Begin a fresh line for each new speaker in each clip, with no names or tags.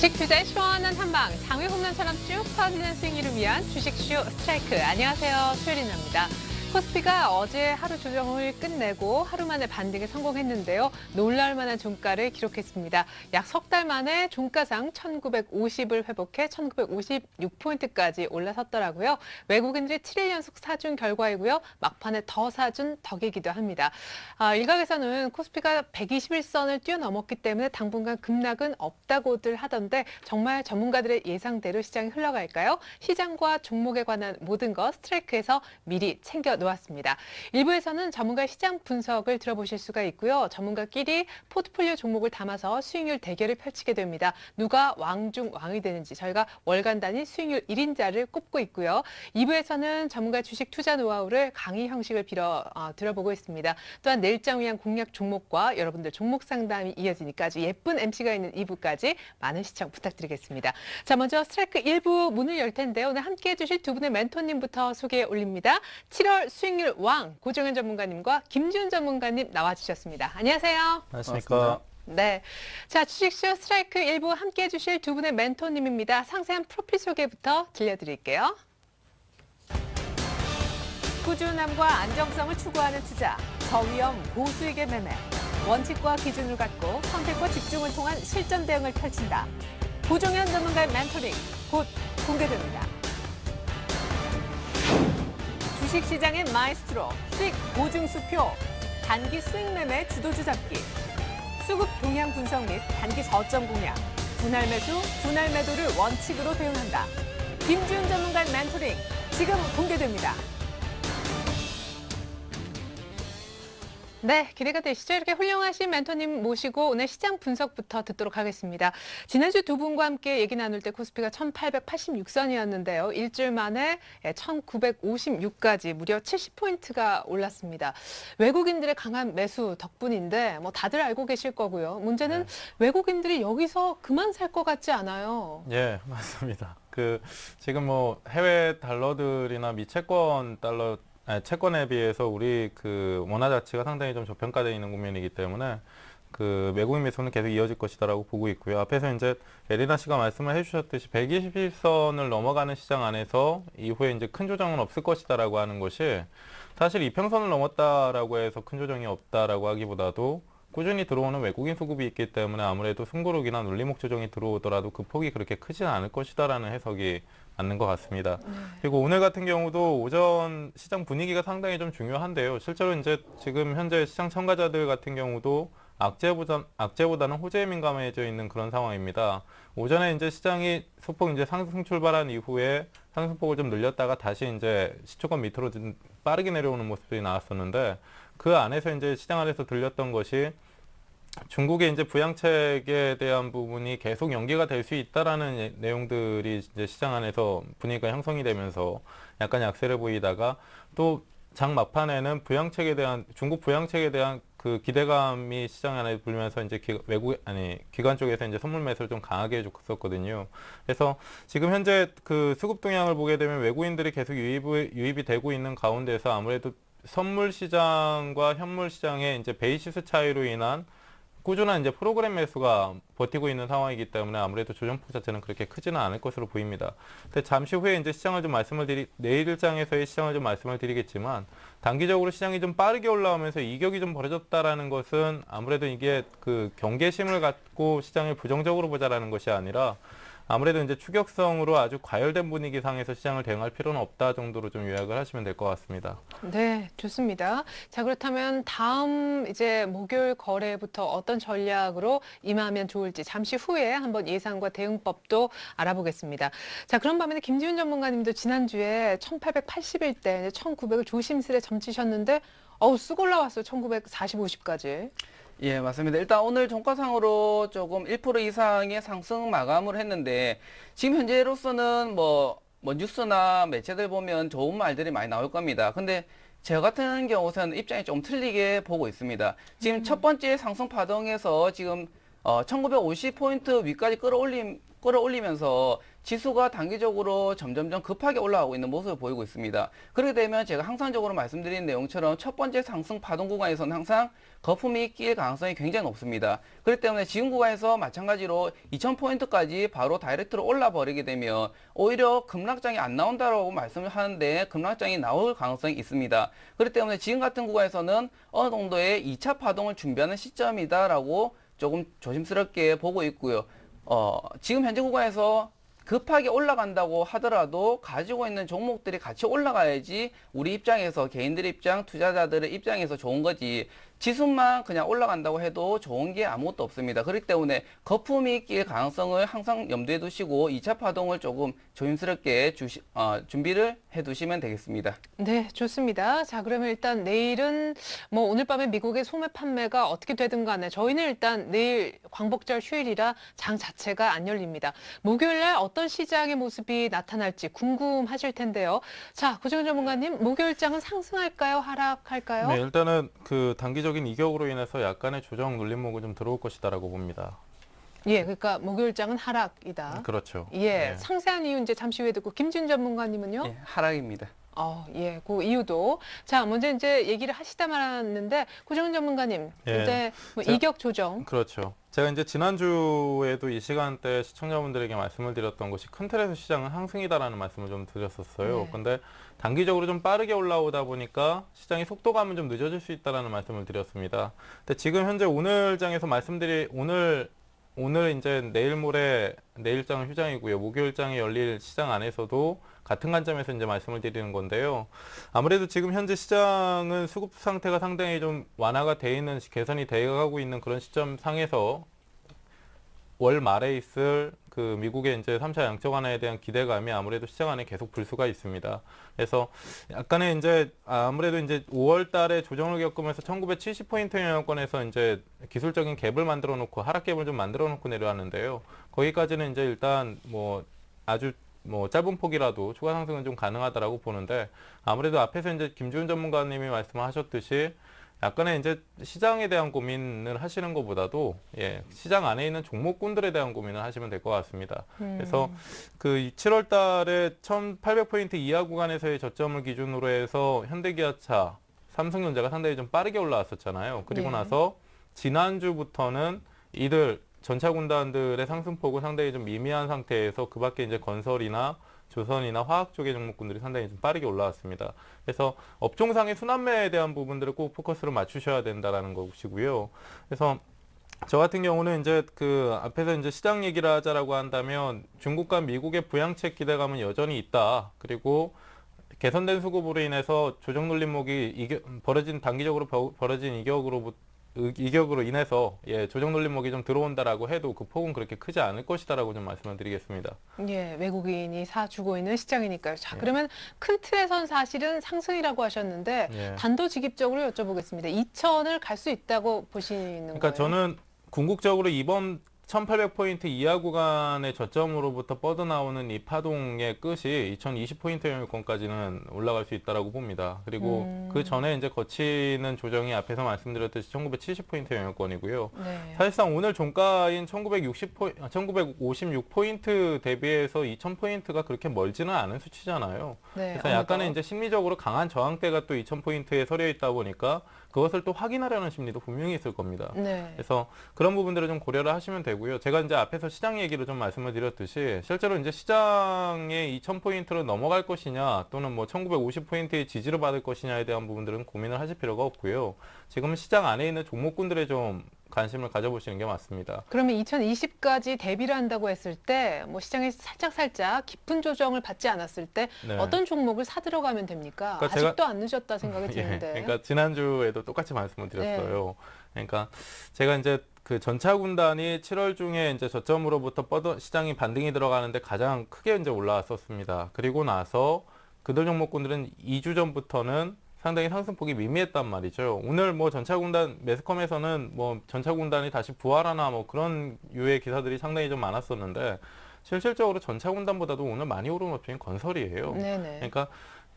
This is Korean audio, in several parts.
주식 투자의 시원한 한방, 장외 홈런처럼 쭉 퍼지는 수익률을 위한 주식쇼 스트라이크. 안녕하세요, 최리나입니다. 코스피가 어제 하루 조정을 끝내고 하루 만에 반등에 성공했는데요. 놀랄 만한 종가를 기록했습니다. 약 석 달 만에 종가상 1950을 회복해 1956포인트까지 올라섰더라고요. 외국인들이 7일 연속 사준 결과이고요. 막판에 더 사준 덕이기도 합니다. 일각에서는 코스피가 121선을 뛰어넘었기 때문에 당분간 급락은 없다고들 하던데 정말 전문가들의 예상대로 시장이 흘러갈까요? 시장과 종목에 관한 모든 것 스트라이크에서 미리 챙겨 놓았습니다. 일부에서는 전문가의 시장 분석을 들어보실 수가 있고요. 전문가끼리 포트폴리오 종목을 담아서 수익률 대결을 펼치게 됩니다. 누가 왕 중 왕이 되는지 저희가 월간 단위 수익률 1인자를 꼽고 있고요. 2부에서는 전문가 주식 투자 노하우를 강의 형식을 빌어 들어보고 있습니다. 또한 내일장 위한 공략 종목과 여러분들 종목 상담이 이어지니까 아주 예쁜 MC가 있는 2부까지 많은 시청 부탁드리겠습니다. 자, 먼저 스트라이크 1부 문을 열 텐데요. 오늘 함께해 주실 두 분의 멘토님부터 소개해 올립니다. 7월 수익률 왕 고정현 전문가님과 김지훈 전문가님 나와주셨습니다. 안녕하세요.
안녕하십니까.
네, 자 주식쇼 스트라이크 1부 함께해 주실 두 분의 멘토님입니다. 상세한 프로필 소개부터 들려드릴게요. 꾸준함과 안정성을 추구하는 투자, 저위험 고수익의 매매, 원칙과 기준을 갖고 선택과 집중을 통한 실전 대응을 펼친다. 고정현 전문가의 멘토링 곧 공개됩니다. 주식시장의 마이스트로, 수익 보증수표, 단기 수익 매매 주도주 잡기, 수급 동향 분석 및 단기 저점 공략, 분할 매수, 분할 매도를 원칙으로 대응한다. 김지훈 전문가의 멘토링 지금 공개됩니다. 네, 기대가 되시죠? 이렇게 훌륭하신 멘토님 모시고 오늘 시장 분석부터 듣도록 하겠습니다. 지난주 두 분과 함께 얘기 나눌 때 코스피가 1886선이었는데요. 일주일 만에 1956까지 무려 70포인트가 올랐습니다. 외국인들의 강한 매수 덕분인데 뭐 다들 알고 계실 거고요. 문제는 외국인들이 여기서 그만 살 것 같지 않아요.
예, 맞습니다. 지금 뭐 해외 달러들이나 미채권 달러 채권에 비해서 우리 원화 가치가 상당히 좀 저평가되어 있는 국면이기 때문에 외국인 매수는 계속 이어질 것이다라고 보고 있고요. 앞에서 이제 에리나 씨가 말씀을 해주셨듯이 121선을 넘어가는 시장 안에서 이후에 이제 큰 조정은 없을 것이다라고 하는 것이 사실 이평선을 넘었다라고 해서 큰 조정이 없다라고 하기보다도 꾸준히 들어오는 외국인 수급이 있기 때문에 아무래도 숨고르기나 눌림목 조정이 들어오더라도 그 폭이 그렇게 크지는 않을 것이다라는 해석이 맞는 것 같습니다. 그리고 오늘 같은 경우도 오전 시장 분위기가 상당히 좀 중요한데요. 실제로 이제 지금 현재 시장 참가자들 같은 경우도 악재보다는 호재에 민감해져 있는 그런 상황입니다. 오전에 이제 시장이 소폭 이제 상승 출발한 이후에 상승폭을 좀 늘렸다가 다시 이제 시초권 밑으로 좀 빠르게 내려오는 모습들이 나왔었는데 그 안에서 이제 시장 안에서 들렸던 것이 중국의 이제 부양책에 대한 부분이 계속 연기가 될 수 있다라는 내용들이 이제 시장 안에서 분위기가 형성이 되면서 약간 약세를 보이다가 또 장 막판에는 중국 부양책에 대한 그 기대감이 시장 안에 불면서 이제 기관 쪽에서 이제 선물 매수를 좀 강하게 해줬었거든요. 그래서 지금 현재 수급 동향을 보게 되면 외국인들이 계속 유입이 되고 있는 가운데서 아무래도 선물 시장과 현물 시장의 이제 베이시스 차이로 인한 꾸준한 이제 프로그램 매수가 버티고 있는 상황이기 때문에 아무래도 조정폭 자체는 그렇게 크지는 않을 것으로 보입니다. 근데 잠시 후에 이제 시장을 좀 내일장에서의 시장을 좀 말씀을 드리겠지만 단기적으로 시장이 좀 빠르게 올라오면서 이격이 좀 벌어졌다라는 것은 아무래도 이게 경계심을 갖고 시장을 부정적으로 보자라는 것이 아니라 아무래도 이제 추격성으로 아주 과열된 분위기 상에서 시장을 대응할 필요는 없다 정도로 좀 요약을 하시면 될 것 같습니다.
네, 좋습니다. 자, 그렇다면 다음 이제 목요일 거래부터 어떤 전략으로 임하면 좋을지 잠시 후에 한번 예상과 대응법도 알아보겠습니다. 자, 그런 반면에 김지훈 전문가님도 지난주에 1881대 1900을 조심스레 점치셨는데 쑥 올라왔어요. 1940, 50까지.
예, 맞습니다. 일단 오늘 종가상으로 조금 1% 이상의 상승 마감을 했는데 지금 현재로서는 뭐 뉴스나 매체들 보면 좋은 말들이 많이 나올 겁니다. 근데 저 같은 경우는 입장이 좀 틀리게 보고 있습니다. 지금 첫 번째 상승 파동에서 지금 1950포인트 위까지 끌어올리면서 지수가 단기적으로 점점점 급하게 올라가고 있는 모습을 보이고 있습니다. 그렇게 되면 제가 항상적으로 말씀드린 내용처럼 첫 번째 상승 파동 구간에서는 항상 거품이 낄 가능성이 굉장히 높습니다. 그렇기 때문에 지금 구간에서 마찬가지로 2000포인트까지 바로 다이렉트로 올라 버리게 되면 오히려 급락장이 안 나온다라고 말씀을 하는데 급락장이 나올 가능성이 있습니다. 그렇기 때문에 지금 같은 구간에서는 어느 정도의 2차 파동을 준비하는 시점이다라고 조금 조심스럽게 보고 있고요. 지금 현재 구간에서 급하게 올라간다고 하더라도 가지고 있는 종목들이 같이 올라가야지 우리 입장에서 개인들의 입장, 투자자들의 입장에서 좋은 거지 지수만 그냥 올라간다고 해도 좋은 게 아무것도 없습니다. 그렇기 때문에 거품이 낄 가능성을 항상 염두에 두시고 2차 파동을 조금 조심스럽게 준비를 해 두시면 되겠습니다.
네, 좋습니다. 자, 그러면 일단 내일은 뭐 오늘 밤에 미국의 소매 판매가 어떻게 되든 간에 저희는 일단 내일 광복절 휴일이라 장 자체가 안 열립니다. 목요일 날 어떤 시장의 모습이 나타날지 궁금하실 텐데요. 자, 고정현 전문가님, 목요일 장은 상승할까요? 하락할까요?
네, 일단은 그 단기적인 이격으로 인해서 약간의 조정 눌림목이 좀 들어올 것이다라고 봅니다.
예, 그러니까 목요일 장은 하락이다.
그렇죠.
예,
네.
상세한 이유 이제 잠시 후에 듣고 김준 전문가님은요?
예, 하락입니다.
예, 그 이유도. 자, 먼저 이제 얘기를 하시다 말았는데, 고정은 전문가님,
예.
이제 뭐
자,
이격 조정.
그렇죠. 제가 이제 지난주에도 이 시간대 시청자분들에게 말씀을 드렸던 것이 큰 틀에서 시장은 상승이다라는 말씀을 좀 드렸었어요.
네.
근데 단기적으로 좀 빠르게 올라오다 보니까 시장의 속도감은 좀 늦어질 수 있다라는 말씀을 드렸습니다. 근데 지금 현재 오늘 장에서 오늘 이제 내일 모레 내일장은 휴장이고요. 목요일장에 열릴 시장 안에서도 같은 관점에서 이제 말씀을 드리는 건데요. 아무래도 지금 현재 시장은 수급 상태가 상당히 좀 완화가 돼 있는, 개선이 되어가고 있는 그런 시점 상에서 월 말에 있을 그 미국의 이제 3차 양적 완화에 대한 기대감이 아무래도 시장 안에 계속 불수가 있습니다. 그래서 약간의 이제 아무래도 이제 5월 달에 조정을 겪으면서 1970포인트 영역권에서 이제 기술적인 갭을 만들어 놓고 하락 갭을 좀 만들어 놓고 내려왔는데요. 거기까지는 이제 일단 뭐 아주 뭐 짧은 폭이라도 추가 상승은 좀 가능하다라고 보는데, 아무래도 앞에서 이제 김주훈 전문가님이 말씀하셨듯이 약간의 이제 시장에 대한 고민을 하시는 것보다도 시장 안에 있는 종목군들에 대한 고민을 하시면 될 것 같습니다. 그래서 그 7월 달에 1800포인트 이하 구간에서의 저점을 기준으로 해서 현대기아차, 삼성전자가 상당히 좀 빠르게 올라왔었잖아요. 그리고
네.
나서 지난주부터는 이들 전차 군단들의 상승폭은 상당히 좀 미미한 상태에서 그 밖에 이제 건설이나 조선이나 화학 쪽의 종목군들이 상당히 좀 빠르게 올라왔습니다. 그래서 업종상의 순환매에 대한 부분들을 꼭 포커스를 맞추셔야 된다라는 것이고요. 그래서 저 같은 경우는 이제 그 앞에서 이제 시장 얘기를 하자라고 한다면 중국과 미국의 부양책 기대감은 여전히 있다. 그리고 개선된 수급으로 인해서 조정 눌림목이 단기적으로 벌어진 이격으로 인해서 조정 눌림목이 좀 들어온다라고 해도 그 폭은 그렇게 크지 않을 것이다라고 좀 말씀을 드리겠습니다.
예, 외국인이 사주고 있는 시장이니까요. 자,
예.
그러면 큰 틀에선 사실은 상승이라고 하셨는데
예.
단도직입적으로 여쭤보겠습니다. 2000을 갈 수 있다고 보시는
그러니까
거예요?
저는 궁극적으로 이번 1800포인트 이하 구간의 저점으로부터 뻗어나오는 이 파동의 끝이 2020포인트 영역권까지는 올라갈 수 있다라고 봅니다. 그리고 그 전에 이제 거치는 조정이 앞에서 말씀드렸듯이 1970포인트 영역권이고요.
네.
사실상 오늘 종가인 1956포인트 대비해서 2000포인트가 그렇게 멀지는 않은 수치잖아요.
네,
그래서 약간의 이제 심리적으로 강한 저항대가 또 2000포인트에 서려 있다 보니까 그것을 또 확인하려는 심리도 분명히 있을 겁니다.
네.
그래서 그런 부분들을 좀 고려를 하시면 되고요. 제가 이제 앞에서 시장 얘기를 좀 말씀을 드렸듯이 실제로 이제 시장의 2000포인트로 넘어갈 것이냐 또는 뭐 1950포인트의 지지를 받을 것이냐에 대한 부분들은 고민을 하실 필요가 없고요. 지금은 시장 안에 있는 종목군들에 좀 관심을 가져보시는 게 맞습니다.
그러면 2020까지 대비를 한다고 했을 때 뭐 시장이 살짝 깊은 조정을 받지 않았을 때
네.
어떤 종목을 사들어가면 됩니까?
그러니까
아직도 안 늦었다 생각이
예,
드는데.
그러니까 지난주에도 똑같이 말씀을 드렸어요.
네.
그러니까 제가 이제 그 전차 군단이 7월 중에 이제 저점으로부터 시장이 반등이 들어가는데 가장 크게 이제 올라왔었습니다. 그리고 나서 그들 종목군들은 2주 전부터는 상당히 상승폭이 미미했단 말이죠. 오늘 뭐 전차군단 매스컴에서는 뭐 전차군단이 다시 부활하나 뭐 그런 유의 기사들이 상당히 좀 많았었는데 실질적으로 전차군단보다도 오늘 많이 오른 업종이 건설이에요.
네네.
그러니까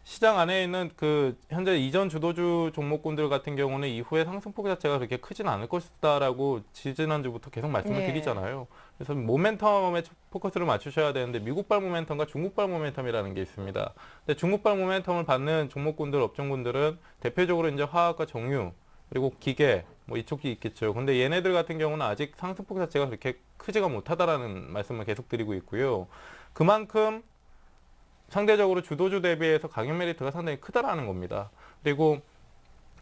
시장 안에 있는 그 현재 이전 주도주 종목군들 같은 경우는 이후에 상승폭 자체가 그렇게 크진 않을 것이다라고 지지난주부터 계속 말씀을
예.
드리잖아요. 그래서 모멘텀에 포커스를 맞추셔야 되는데 미국발 모멘텀과 중국발 모멘텀이라는 게 있습니다. 근데 중국발 모멘텀을 받는 종목군들, 업종군들은 대표적으로 이제 화학과 정유 그리고 기계 뭐 이쪽이 있겠죠. 근데 얘네들 같은 경우는 아직 상승폭 자체가 그렇게 크지가 못하다라는 말씀을 계속 드리고 있고요. 그만큼 상대적으로 주도주 대비해서 가격 메리트가 상당히 크다라는 겁니다. 그리고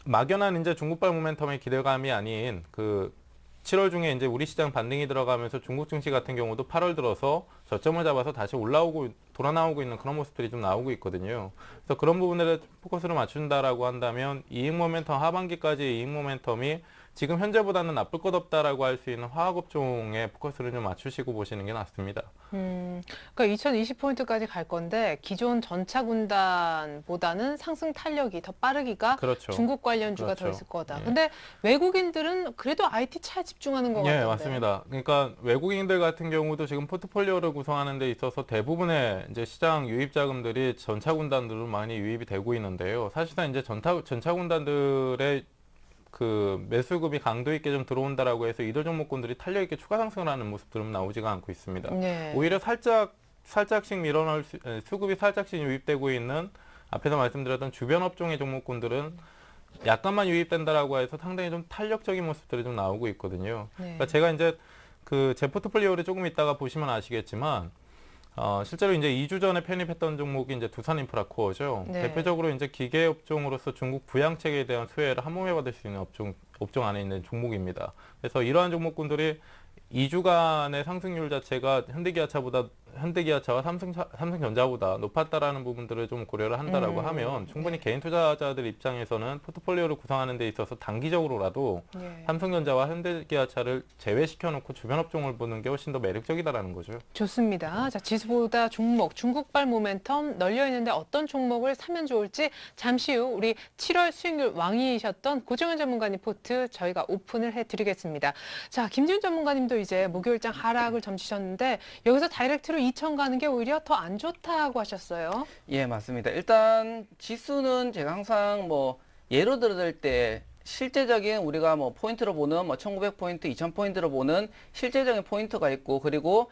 막연한 이제 중국발 모멘텀의 기대감이 아닌 그 7월 중에 이제 우리 시장 반등이 들어가면서 중국 증시 같은 경우도 8월 들어서 저점을 잡아서 다시 올라오고 돌아 나오고 있는 그런 모습들이 좀 나오고 있거든요. 그래서 그런 부분에 포커스를 맞춘다라고 한다면 이익 모멘텀 하반기까지 이익 모멘텀이 지금 현재보다는 나쁠 것 없다라고 할 수 있는 화학업종에 포커스를 좀 맞추시고 보시는 게 낫습니다.
그러니까 2020포인트까지 갈 건데 기존 전차 군단보다는 상승 탄력이 더 빠르기가
그렇죠.
중국 관련주가
그렇죠.
더 있을 거다.
예.
근데 외국인들은 그래도 IT 차에 집중하는 것
예,
같은데.
맞습니다. 그러니까 외국인들 같은 경우도 지금 포트폴리오를 구성하는 데 있어서 대부분의 이제 시장 유입 자금들이 전차 군단들로 많이 유입이 되고 있는데요. 사실상 이제 전차 군단들의 그 매수급이 강도 있게 좀 들어온다라고 해서 이들 종목군들이 탄력 있게 추가 상승을 하는 모습들은 나오지가 않고 있습니다.
네.
오히려 살짝씩 밀어넣을 수급이 살짝씩 유입되고 있는 앞에서 말씀드렸던 주변 업종의 종목군들은 약간만 유입된다라고 해서 상당히 좀 탄력적인 모습들이 좀 나오고 있거든요.
네.
그러니까 제가 이제 그 제 포트폴리오를 조금 이따가 보시면 아시겠지만 실제로 이제 2주 전에 편입했던 종목이 이제 두산인프라코어죠.
네.
대표적으로 이제 기계 업종으로서 중국 부양책에 대한 수혜를 한 몸에 받을 수 있는 업종 안에 있는 종목입니다. 그래서 이러한 종목군들이 2주간의 상승률 자체가 현대기아차와 삼성전자보다 높았다라는 부분들을 좀 고려를 한다라고 하면 충분히
네.
개인 투자자들 입장에서는 포트폴리오를 구성하는 데 있어서 단기적으로라도
네.
삼성전자와 현대기아차를 제외시켜 놓고 주변 업종을 보는 게 훨씬 더 매력적이다라는 거죠.
좋습니다. 자, 지수보다 종목, 중국발 모멘텀 널려 있는데 어떤 종목을 사면 좋을지 잠시 후 우리 7월 수익률 왕이셨던 고정현 전문가님 포트 저희가 오픈을 해드리겠습니다. 자, 김지훈 전문가님도 이제 목요일장 하락을 점치셨는데 여기서 다이렉트로 2천 가는 게 오히려 더 안 좋다고 하셨어요.
예, 맞습니다. 일단 지수는 제가 항상 뭐 예로 들을 때 실제적인 우리가 뭐 포인트로 보는 뭐 1900포인트, 2000포인트로 보는 실제적인 포인트가 있고 그리고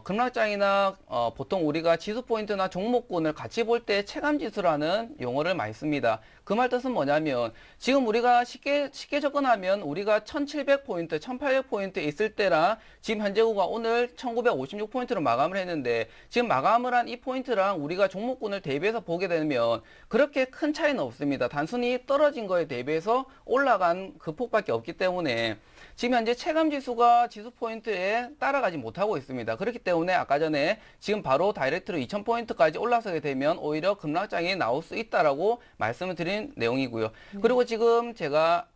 급락장이나 보통 우리가 지수 포인트나 종목군을 같이 볼 때 체감 지수라는 용어를 많이 씁니다. 그 말 뜻은 뭐냐면 지금 우리가 쉽게 접근하면 우리가 1700포인트, 1800포인트 있을 때랑 지금 현재구가 오늘 1956포인트로 마감을 했는데 지금 마감을 한 이 포인트랑 우리가 종목군을 대비해서 보게 되면 그렇게 큰 차이는 없습니다. 단순히 떨어진 거에 대비해서 올라간 그 폭밖에 없기 때문에 지금 현재 체감 지수가 지수 포인트에 따라가지 못하고 있습니다. 그렇기 때문에 아까 전에 지금 바로 다이렉트로 2000포인트까지 올라서게 되면 오히려 급락장이 나올 수 있다라고 말씀을 드린 내용이고요. 그리고 지금 제가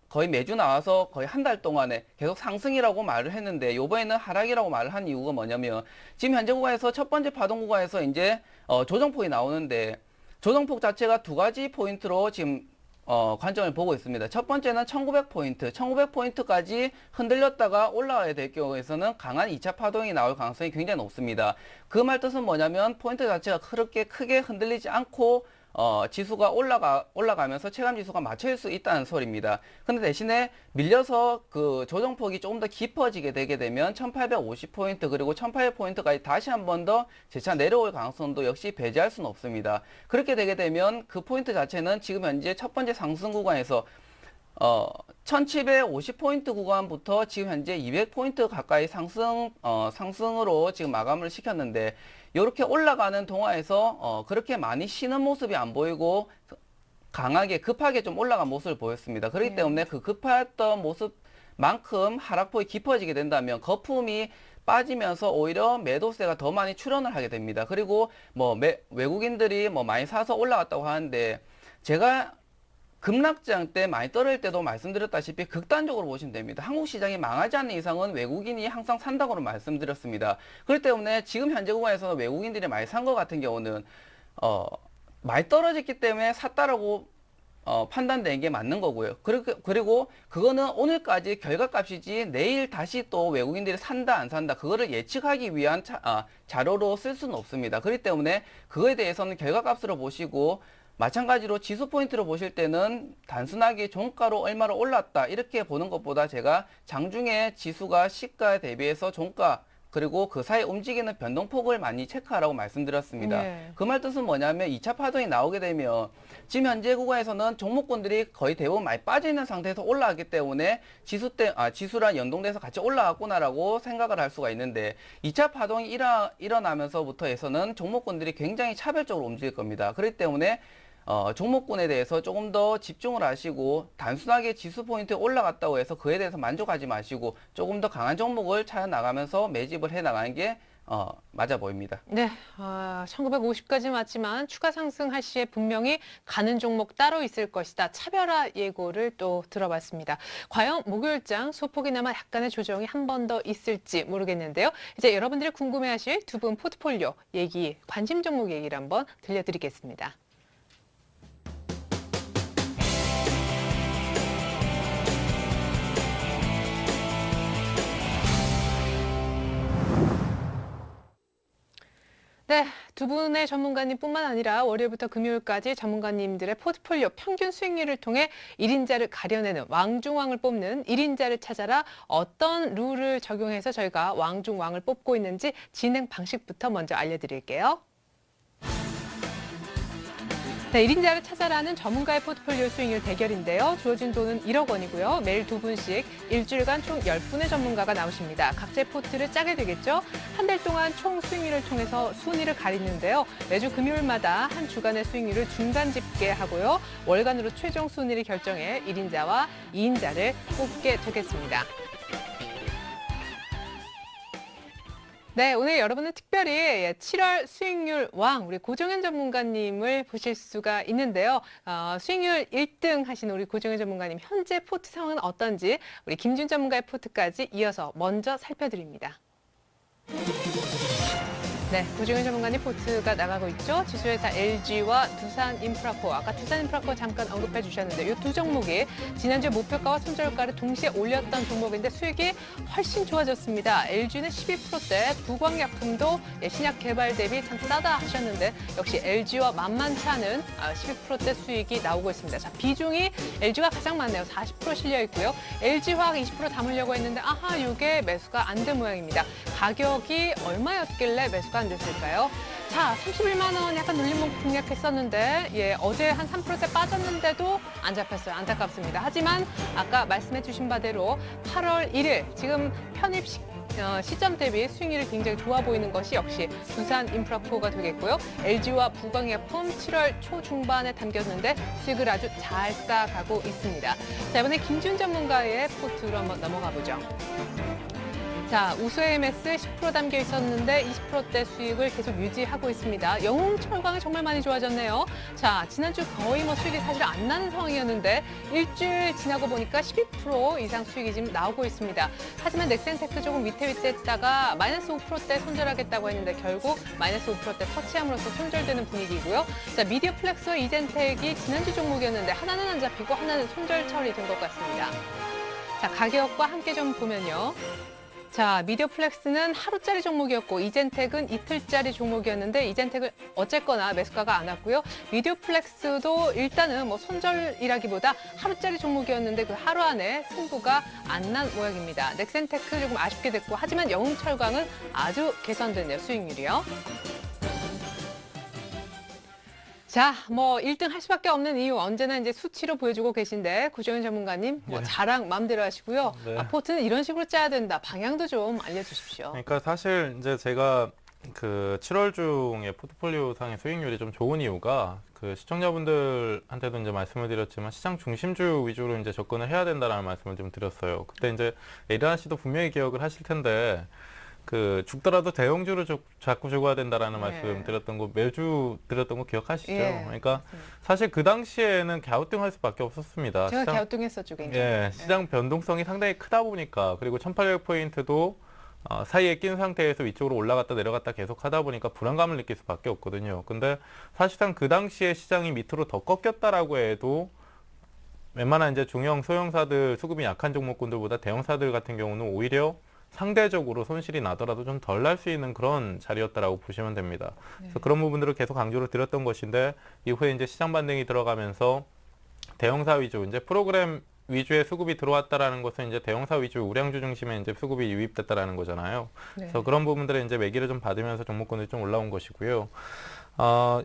거의 매주 나와서 거의 한 달 동안에 계속 상승이라고 말을 했는데 요번에는 하락이라고 말을 한 이유가 뭐냐면 지금 현재 구간에서 첫 번째 파동 구간에서 이제 조정폭이 나오는데 조정폭 자체가 두 가지 포인트로 지금 관점을 보고 있습니다. 첫 번째는 1900포인트, 1900포인트까지 흔들렸다가 올라가야 될 경우에서는 강한 2차 파동이 나올 가능성이 굉장히 높습니다. 그 말 뜻은 뭐냐면 포인트 자체가 그렇게 크게 흔들리지 않고 지수가 올라가면서 체감 지수가 맞춰질 수 있다는 소리입니다. 근데 대신에 밀려서 그 조정폭이 조금 더 깊어지게 되게 되면 1850포인트 그리고 1800포인트까지 다시 한 번 더 재차 내려올 가능성도 역시 배제할 수는 없습니다. 그렇게 되게 되면 그 포인트 자체는 지금 현재 첫 번째 상승 구간에서 1750포인트 구간부터 지금 현재 200포인트 가까이 상승으로 지금 마감을 시켰는데 이렇게 올라가는 동안에서 그렇게 많이 쉬는 모습이 안 보이고 급하게 좀 올라간 모습을 보였습니다. 그렇기 때문에 그 급했던 모습만큼 하락폭이 깊어지게 된다면 거품이 빠지면서 오히려 매도세가 더 많이 출현을 하게 됩니다. 그리고 뭐 외국인들이 뭐 많이 사서 올라갔다고 하는데 제가 급락장 때 많이 떨어질 때도 말씀드렸다시피 극단적으로 보시면 됩니다. 한국 시장이 망하지 않는 이상은 외국인이 항상 산다고 말씀드렸습니다. 그렇기 때문에 지금 현재 구간에서는 외국인들이 많이 산 것 같은 경우는 많이 떨어졌기 때문에 샀다라고 판단된 게 맞는 거고요. 그리고 그거는 오늘까지 결과값이지 내일 다시 또 외국인들이 산다 안 산다 그거를 예측하기 위한 자료로 쓸 수는 없습니다. 그렇기 때문에 그거에 대해서는 결과값으로 보시고 마찬가지로 지수 포인트로 보실 때는 단순하게 종가로 얼마로 올랐다 이렇게 보는 것보다 제가 장중에 지수가 시가 대비해서 종가 그리고 그 사이 움직이는 변동폭을 많이 체크하라고 말씀드렸습니다.
네.
그 말 뜻은 뭐냐면 2차 파동이 나오게 되면 지금 현재 구간에서는 종목군들이 거의 대부분 많이 빠져 있는 상태에서 올라가기 때문에 지수랑 연동돼서 같이 올라갔구나라고 생각을 할 수가 있는데 2차 파동이 일어나면서부터 해서는 종목군들이 굉장히 차별적으로 움직일 겁니다. 그렇기 때문에 종목군에 대해서 조금 더 집중을 하시고 단순하게 지수 포인트에 올라갔다고 해서 그에 대해서 만족하지 마시고 조금 더 강한 종목을 찾아 나가면서 매집을 해 나가는 게 맞아 보입니다.
네, 1950까지 맞지만 추가 상승할 시에 분명히 가는 종목 따로 있을 것이다. 차별화 예고를 또 들어봤습니다. 과연 목요일장 소폭이나마 약간의 조정이 한 번 더 있을지 모르겠는데요. 이제 여러분들이 궁금해하실 두 분 포트폴리오 얘기, 관심 종목 얘기를 한번 들려드리겠습니다. 네, 두 분의 전문가님뿐만 아니라 월요일부터 금요일까지 전문가님들의 포트폴리오 평균 수익률을 통해 1인자를 가려내는 왕중왕을 뽑는 1인자를 찾아라 어떤 룰을 적용해서 저희가 왕중왕을 뽑고 있는지 진행 방식부터 먼저 알려드릴게요. 네, 1인자를 찾아라는 전문가의 포트폴리오 수익률 대결인데요. 주어진 돈은 1억 원이고요. 매일 두 분씩 일주일간 총 10분의 전문가가 나오십니다. 각자의 포트를 짜게 되겠죠. 한 달 동안 총 수익률을 통해서 순위를 가리는데요. 매주 금요일마다 한 주간의 수익률을 중간 집계하고요. 월간으로 최종 순위를 결정해 1인자와 2인자를 뽑게 되겠습니다. 네, 오늘 여러분은 특별히 7월 수익률 왕 우리 고정현 전문가님을 보실 수가 있는데요. 수익률 1등 하신 우리 고정현 전문가님 현재 포트 상황은 어떤지 우리 김준 전문가의 포트까지 이어서 먼저 살펴드립니다. 네, 고정현 전문가님 포트가 나가고 있죠. 지수회사 LG와 두산인프라코어. 아까 두산인프라코어 잠깐 언급해 주셨는데 이 두 종목이 지난주 목표가와 손절가를 동시에 올렸던 종목인데 수익이 훨씬 좋아졌습니다. LG는 12%대, 부광약품도 신약 개발 대비 참 싸다 하셨는데 역시 LG와 만만치 않은 12%대 수익이 나오고 있습니다. 자, 비중이 LG가 가장 많네요. 40% 실려 있고요. LG화학 20% 담으려고 했는데 이게 매수가 안 된 모양입니다. 가격이 얼마였길래 매수가 안 됐을까요? 자, 31만 원 약간 눌림목 공략했었는데 어제 한 3%대 빠졌는데도 안 잡혔어요. 안타깝습니다. 하지만 아까 말씀해 주신 바대로 8월 1일 지금 편입 시점 대비 수익률이 굉장히 좋아 보이는 것이 역시 두산인프라코어가 되겠고요. LG와 부광약품 7월 초중반에 담겼는데 수익을 아주 잘 쌓아가고 있습니다. 자, 이번에 김준 전문가의 포트로 한번 넘어가 보죠. 자, 우수 AMS 10% 담겨 있었는데 20%대 수익을 계속 유지하고 있습니다. 영웅철강이 정말 많이 좋아졌네요. 자, 지난주 거의 수익이 사실 안 나는 상황이었는데 일주일 지나고 보니까 12% 이상 수익이 지금 나오고 있습니다. 하지만 넥센테크 조금 위태위태했다가 마이너스 5%대 손절하겠다고 했는데 결국 마이너스 5%대 터치함으로써 손절되는 분위기고요. 자, 미디어플렉스와 이젠텍이 지난주 종목이었는데 하나는 안 잡히고 하나는 손절 처리된 것 같습니다. 자, 가격과 함께 좀 보면요. 자, 미디어플렉스는 하루짜리 종목이었고 이젠텍은 이틀짜리 종목이었는데 이젠텍을 어쨌거나 매수가가 안 왔고요. 미디어플렉스도 일단은 손절이라기보다 하루짜리 종목이었는데 그 하루 안에 승부가 안 난 모양입니다. 넥센테크 조금 아쉽게 됐고 하지만 영웅철강은 아주 개선됐네요. 수익률이요. 자, 1등 할 수밖에 없는 이유 언제나 이제 수치로 보여주고 계신데 고정현 전문가님 자랑 마음대로 하시고요.
네.
포트는 이런 식으로 짜야 된다. 방향도 좀 알려주십시오.
그러니까 사실 이제 제가 그 7월 중에 포트폴리오 상의 수익률이 좀 좋은 이유가 그 시청자분들한테도 이제 말씀을 드렸지만 시장 중심주 위주로 이제 접근을 해야 된다라는 말씀을 좀 드렸어요. 그때 이제 에이란 씨도 분명히 기억을 하실 텐데 그 죽더라도 대형주를 자꾸 죽어야 된다라는 말씀 드렸던 거 매주 드렸던 거 기억하시죠? 그러니까 사실 그 당시에는 갸우뚱할 수밖에 없었습니다.
제가 갸우뚱했었죠, 굉장히.
시장 변동성이 상당히 크다 보니까 그리고 1,800포인트도 사이에 낀 상태에서 위쪽으로 올라갔다 내려갔다 계속 하다 보니까 불안감을 느낄 수밖에 없거든요. 근데 사실상 그 당시에 시장이 밑으로 더 꺾였다라고 해도 웬만한 이제 중형 소형사들 수급이 약한 종목군들보다 대형사들 같은 경우는 오히려 상대적으로 손실이 나더라도 좀 덜 날 수 있는 그런 자리였다라고 보시면 됩니다. 그래서 그런 부분들을 계속 강조를 드렸던 것인데 이후에 이제 시장 반등이 들어가면서 대형사 위주, 이제 프로그램 위주의 수급이 들어왔다라는 것은 이제 대형사 위주 우량주 중심의 이제 수급이 유입됐다라는 거잖아요. 그래서 그런 부분들에 이제 매기를 좀 받으면서 종목군들이 좀 올라온 것이고요.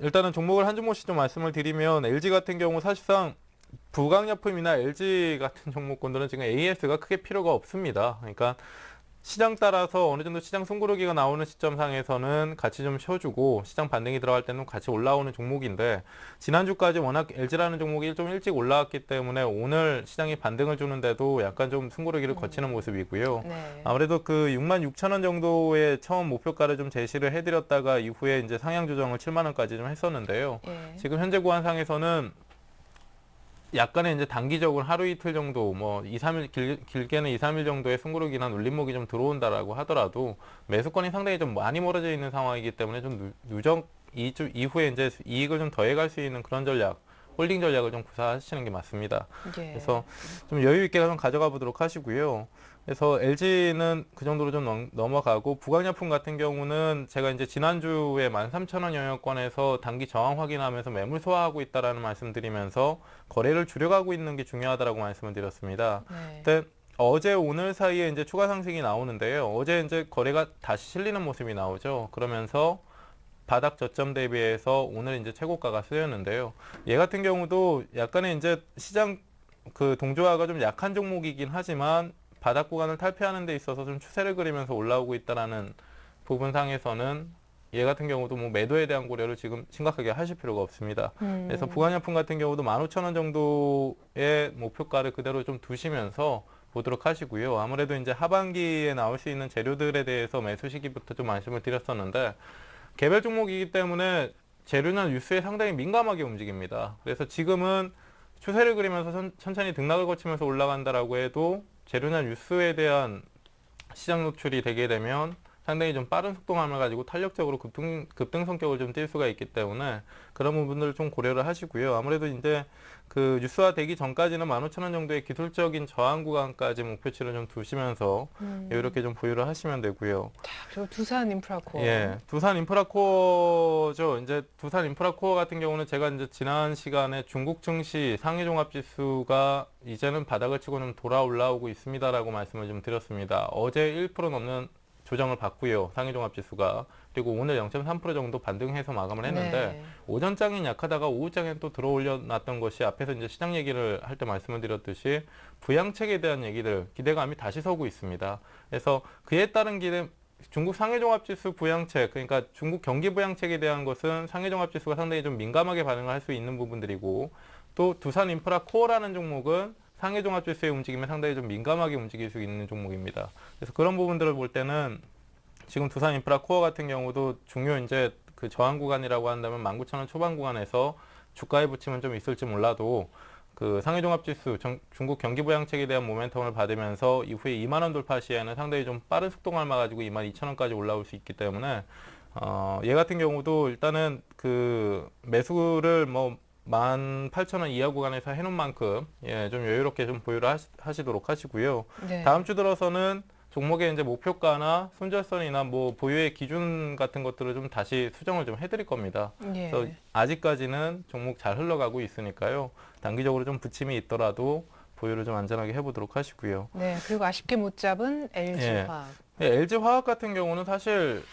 일단은 종목을 한 종목씩 좀 말씀을 드리면 LG 같은 경우 사실상 부강약품이나 LG 같은 종목군들은 지금 AS가 크게 필요가 없습니다. 그러니까 시장 따라서 어느 정도 시장 숨고르기가 나오는 시점상에서는 같이 좀 쉬어주고 시장 반등이 들어갈 때는 같이 올라오는 종목인데 지난주까지 워낙 LG라는 종목이 좀 일찍 올라왔기 때문에 오늘 시장이 반등을 주는데도 약간 좀 숨고르기를 거치는 모습이고요.
네.
아무래도 그 66,000원 정도의 처음 목표가를 좀 제시를 해드렸다가 이후에 이제 상향 조정을 7만 원까지 좀 했었는데요.
예.
지금 현재 구간상에서는 약간의 이제 단기적으로 하루 이틀 정도 뭐 2, 3일 길게는 2, 3일 정도의 숨고르기나 눌림목이 좀 들어온다라고 하더라도 매수권이 상당히 좀 많이 멀어져 있는 상황이기 때문에 좀 누적 2주 이후에 이제 이익을 좀 더해갈 수 있는 그런 전략, 홀딩 전략을 좀 구사하시는 게 맞습니다.
예.
그래서 좀 여유 있게 좀 가져가 보도록 하시고요. 그래서 LG는 그 정도로 좀 넘어가고 부강약품 같은 경우는 제가 이제 지난주에 13,000원 영역권에서 단기 저항 확인하면서 매물 소화하고 있다라는 말씀드리면서 거래를 줄여가고 있는 게 중요하다라고 말씀을 드렸습니다.
네.
근데 어제 오늘 사이에 이제 추가 상승이 나오는데요. 어제 이제 거래가 다시 실리는 모습이 나오죠. 그러면서 바닥 저점 대비해서 오늘 이제 최고가가 쓰였는데요. 얘 같은 경우도 약간의 이제 시장 그 동조화가 좀 약한 종목이긴 하지만 바닥 구간을 탈피하는 데 있어서 좀 추세를 그리면서 올라오고 있다라는 부분상에서는 얘 같은 경우도 뭐 매도에 대한 고려를 지금 심각하게 하실 필요가 없습니다. 그래서 부강약품 같은 경우도 15,000원 정도의 목표가를 그대로 좀 두시면서 보도록 하시고요. 아무래도 이제 하반기에 나올 수 있는 재료들에 대해서 매수 시기부터 좀 말씀을 드렸었는데 개별 종목이기 때문에 재료나 뉴스에 상당히 민감하게 움직입니다. 그래서 지금은 추세를 그리면서 천천히 등락을 거치면서 올라간다라고 해도 재료나 뉴스에 대한 시장 노출이 되게 되면 상당히 좀 빠른 속도감을 가지고 탄력적으로 급등 성격을 좀 띌 수가 있기 때문에 그런 부분들을 좀 고려를 하시고요. 아무래도 이제 그 뉴스화 되기 전까지는 15,000원 정도의 기술적인 저항 구간까지 목표치를 좀 두시면서 이렇게 좀 보유를 하시면 되고요.
자, 그리고 두산 인프라코어.
예, 두산 인프라코어죠. 이제 두산 인프라코어 같은 경우는 제가 이제 지난 시간에 중국 증시 상해 종합 지수가 이제는 바닥을 치고 좀 돌아 올라오고 있습니다라고 말씀을 좀 드렸습니다. 어제 1% 넘는 조정을 받고요. 상해종합지수가. 그리고 오늘 0.3% 정도 반등해서 마감을 했는데
네.
오전장엔 약하다가 오후장엔 또 들어올려 놨던 것이 앞에서 이제 시장 얘기를 할 때 말씀을 드렸듯이 부양책에 대한 얘기들 기대감이 다시 서고 있습니다. 그래서 그에 따른 기대 중국 상해종합지수 부양책, 그러니까 중국 경기 부양책에 대한 것은 상해종합지수가 상당히 좀 민감하게 반응을 할 수 있는 부분들이고 또 두산 인프라 코어라는 종목은 상해종합지수의 움직임에 상당히 좀 민감하게 움직일 수 있는 종목입니다. 그래서 그런 부분들을 볼 때는 지금 두산 인프라 코어 같은 경우도 중요 이제 그 저항 구간이라고 한다면 19,000원 초반 구간에서 주가에 붙이면 좀 있을지 몰라도 그 상해종합지수 중국 경기 부양책에 대한 모멘텀을 받으면서 이후에 2만 원 돌파 시에는 상당히 좀 빠른 속도감을 가지고 22,000원까지 올라올 수 있기 때문에 얘 같은 경우도 일단은 그 매수를 뭐 18,000원 이하 구간에서 해놓은 만큼 예, 좀 여유롭게 좀 보유를 하시도록 하시고요.
네.
다음 주 들어서는 종목의 이제 목표가나 손절선이나 뭐 보유의 기준 같은 것들을 좀 다시 수정을 좀 해드릴 겁니다.
예.
그래서 아직까지는 종목 잘 흘러가고 있으니까요. 단기적으로 좀 부침이 있더라도 보유를 좀 안전하게 해보도록 하시고요.
네. 그리고 아쉽게 못 잡은 LG화학.
예, LG화학 같은 경우는 사실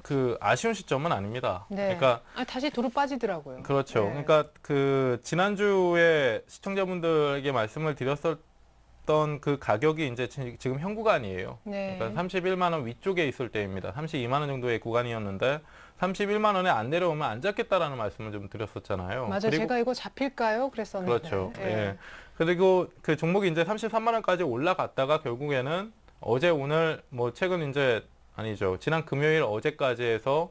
그 아쉬운 시점은 아닙니다.
네.
그러니까
다시 도로 빠지더라고요.
그렇죠.
네.
그러니까 그 지난주에 시청자분들에게 말씀을 드렸었던 그 가격이 이제 지금 현 구간이에요.
네.
그러니까 31만 원 위쪽에 있을 때입니다. 32만 원 정도의 구간이었는데 31만 원에 안 내려오면 안 잡겠다라는 말씀을 좀 드렸었잖아요.
맞아요.
그리고
제가 이거 잡힐까요? 그랬었는데.
그렇죠.
예.
예. 그리고 그 종목이 이제 33만 원까지 올라갔다가 결국에는 어제 오늘 뭐 최근 이제 아니죠. 지난 금요일 어제까지 해서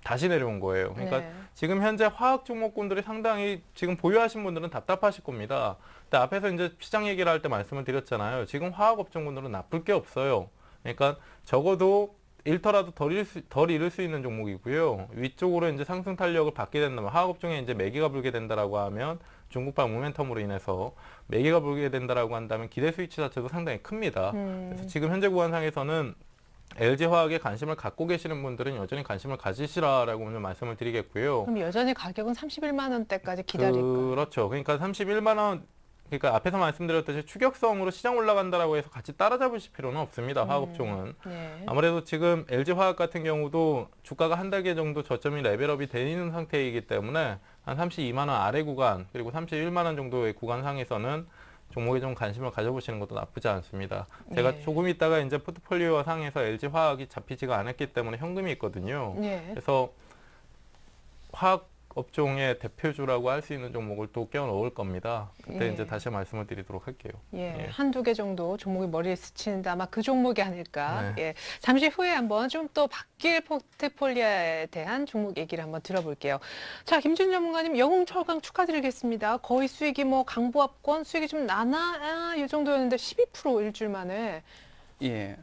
다시 내려온 거예요. 그러니까
네.
지금 현재 화학 종목군들이 상당히 지금 보유하신 분들은 답답하실 겁니다. 근데 앞에서 이제 시장 얘기를 할 때 말씀을 드렸잖아요. 지금 화학 업종군들은 나쁠 게 없어요. 그러니까 적어도 잃더라도 덜 잃을 수 있는 종목이고요. 위쪽으로 이제 상승 탄력을 받게 된다면 하하업종에 이제 매기가 불게 된다라고 하면 중국발 모멘텀으로 인해서 매기가 불게 된다라고 한다면 기대 수위치 자체도 상당히 큽니다. 그래서 지금 현재 구간상에서는 LG화학에 관심을 갖고 계시는 분들은 여전히 관심을 가지시라라고 오늘 말씀을 드리겠고요.
그럼 여전히 가격은 31만 원대까지 기다릴까요?
그렇죠. 그러니까 31만 원, 그러니까 앞에서 말씀드렸듯이 추격성으로 시장 올라간다라고 해서 같이 따라잡으실 필요는 없습니다. 화학업종은.
네.
아무래도 지금 LG화학 같은 경우도 주가가 한 달계 정도 저점이 레벨업이 돼 있는 상태이기 때문에 한 32만 원 아래 구간 그리고 31만 원 정도의 구간 상에서는 종목에 좀 관심을 가져보시는 것도 나쁘지 않습니다. 제가
네.
조금 있다가 이제 포트폴리오 상에서 LG화학이 잡히지가 않았기 때문에 현금이 있거든요.
네.
그래서 화학 업종의 대표주라고 할 수 있는 종목을 또 껴 넣을 겁니다. 그때
예.
이제 다시 말씀을 드리도록 할게요.
예,
예.
한두 개 정도 종목이 머리에 스치는데 아마 그 종목이 아닐까.
네.
예, 잠시 후에 한번 좀 또 바뀔 포트폴리오에 대한 종목 얘기를 한번 들어볼게요. 자, 김준 전문가님, 영웅철강 축하드리겠습니다. 거의 수익이 뭐 강보합권 수익이 좀 나나 이 정도였는데 12% 일주일 만에.
예.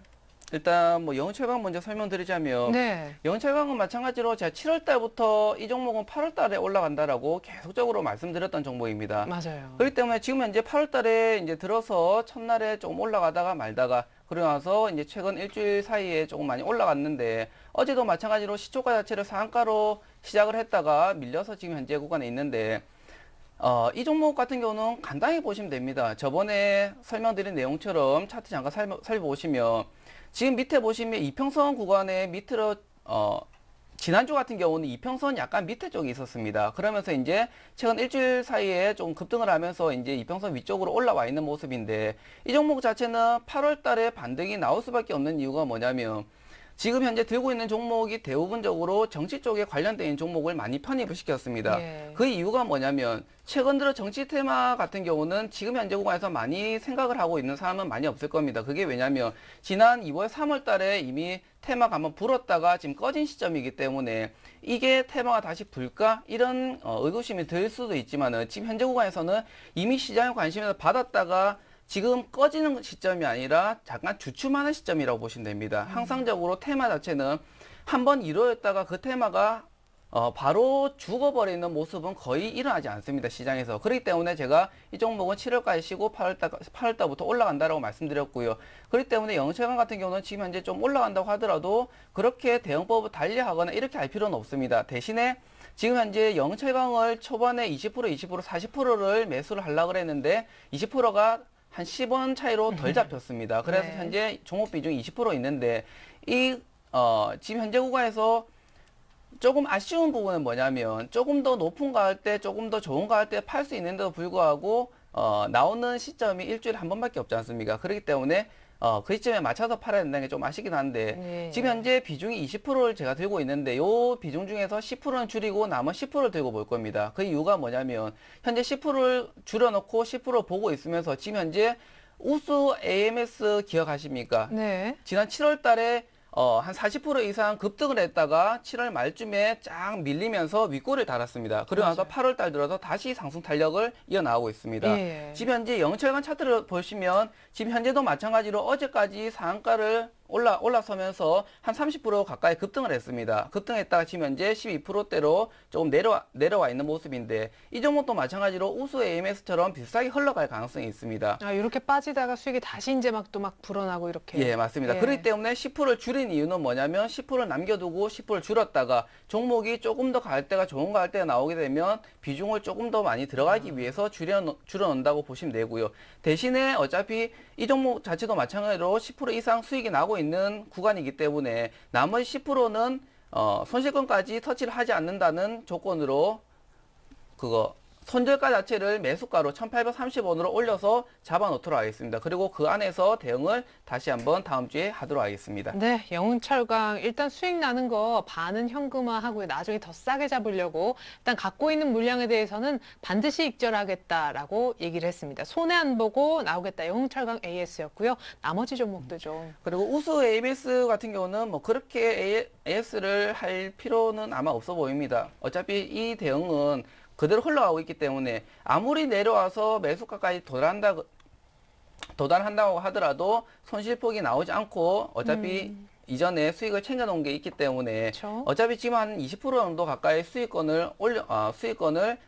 일단 뭐 영웅철강 먼저 설명드리자면
네,
영웅철강은 마찬가지로 제가 7월 달부터 이 종목은 8월 달에 올라간다라고 계속적으로 말씀드렸던 종목입니다.
맞아요.
그렇기 때문에 지금 현재 8월 달에 이제 들어서 첫날에 조금 올라가다가 말다가 그러고 나서 이제 최근 일주일 사이에 조금 많이 올라갔는데 어제도 마찬가지로 시초가 자체를 상한가로 시작을 했다가 밀려서 지금 현재 구간에 있는데 이 종목 같은 경우는 간단히 보시면 됩니다. 저번에 설명드린 내용처럼 차트 잠깐 살펴보시면 지금 밑에 보시면 이평선 구간에 밑으로 지난주 같은 경우는 이평선 약간 밑에 쪽에 있었습니다. 그러면서 이제 최근 일주일 사이에 좀 급등을 하면서 이제 이평선 위쪽으로 올라와 있는 모습인데 이 종목 자체는 8월 달에 반등이 나올 수밖에 없는 이유가 뭐냐면 지금 현재 들고 있는 종목이 대부분적으로 정치 쪽에 관련된 있는 종목을 많이 편입을 시켰습니다.
예.
그 이유가 뭐냐면 최근 들어 정치 테마 같은 경우는 지금 현재 구간에서 많이 생각을 하고 있는 사람은 많이 없을 겁니다. 그게 왜냐면 지난 2월 3월 달에 이미 테마가 한번 불었다가 지금 꺼진 시점이기 때문에 이게 테마가 다시 불까? 이런 의구심이 들 수도 있지만은 지금 현재 구간에서는 이미 시장의 관심을 받았다가 지금 꺼지는 시점이 아니라 잠깐 주춤하는 시점이라고 보시면 됩니다. 항상적으로 테마 자체는 한번 이루어졌다가 그 테마가 바로 죽어버리는 모습은 거의 일어나지 않습니다. 시장에서. 그렇기 때문에 제가 이 종목은 7월까지 쉬고 8월달부터 올라간다라고 말씀드렸고요. 그렇기 때문에 영철강 같은 경우는 지금 현재 좀 올라간다고 하더라도 그렇게 대응법을 달리하거나 이렇게 할 필요는 없습니다. 대신에 지금 현재 영철강을 초반에 20%, 40%를 매수를 하려고 그랬는데 20%가 한 10원 차이로 덜 잡혔습니다. 그래서
네.
현재 종목 비중이 20% 있는데 지금 현재 구간에서 조금 아쉬운 부분은 뭐냐면 조금 더 높은 거 할 때 조금 더 좋은 거 할 때 팔 수 있는데도 불구하고 나오는 시점이 일주일에 한 번밖에 없지 않습니까? 그렇기 때문에 그 시점에 맞춰서 팔아야 된다는 게 좀 아쉽긴 한데
네.
지금 현재 비중이 20%를 제가 들고 있는데 요 비중 중에서 10%는 줄이고 남은 10%를 들고 볼 겁니다. 그 이유가 뭐냐면 현재 10%를 줄여놓고 10% 보고 있으면서 지금 현재 우수 AMS 기억하십니까?
네.
지난 7월 달에 한 40% 이상 급등을 했다가 7월 말쯤에 쫙 밀리면서 윗골을 달았습니다. 그러고 나서
맞아요.
8월 달 들어서 다시 상승 탄력을 이어나오고 있습니다.
예.
지금 현재 영철관 차트를 보시면 지금 현재도 마찬가지로 어제까지 상한가를 올라서면서 한 30% 가까이 급등을 했습니다. 급등했다가 지금 현재 12%대로 조금 내려와 있는 모습인데 이 종목도 마찬가지로 우수 AMS처럼 비슷하게 흘러갈 가능성이 있습니다.
이렇게 빠지다가 수익이 다시 이제 막 또 막 불어나고 이렇게.
예, 맞습니다.
예.
그렇기 때문에 10%를 줄인 이유는 뭐냐면 10%를 남겨두고 10%를 줄였다가 종목이 조금 더 갈 때가 좋은 거 할 때가 나오게 되면 비중을 조금 더 많이 들어가기 위해서 줄여놓는다고 보시면 되고요. 대신에 어차피 이 종목 자체도 마찬가지로 10% 이상 수익이 나고 있는 구간이기 때문에 나머지 10%는 손실권까지 터치를 하지 않는다는 조건으로 손절가 자체를 매수가로 1830원으로 올려서 잡아놓도록 하겠습니다. 그리고 그 안에서 대응을 다시 한번 다음 주에 하도록 하겠습니다.
네, 영웅철강 일단 수익 나는 거 반은 현금화하고 나중에 더 싸게 잡으려고 일단 갖고 있는 물량에 대해서는 반드시 익절하겠다라고 얘기를 했습니다. 손해 안 보고 나오겠다. 영웅철강 AS였고요. 나머지 종목도 좀.
그리고 우수 AMS 같은 경우는 뭐 그렇게 AS를 할 필요는 아마 없어 보입니다. 어차피 이 대응은 그대로 흘러가고 있기 때문에 아무리 내려와서 매수가까지 도달한다고 하더라도 손실폭이 나오지 않고 어차피 이전에 수익을 챙겨놓은 게 있기 때문에
그렇죠.
어차피 지금 한 20% 정도 가까이 수익권을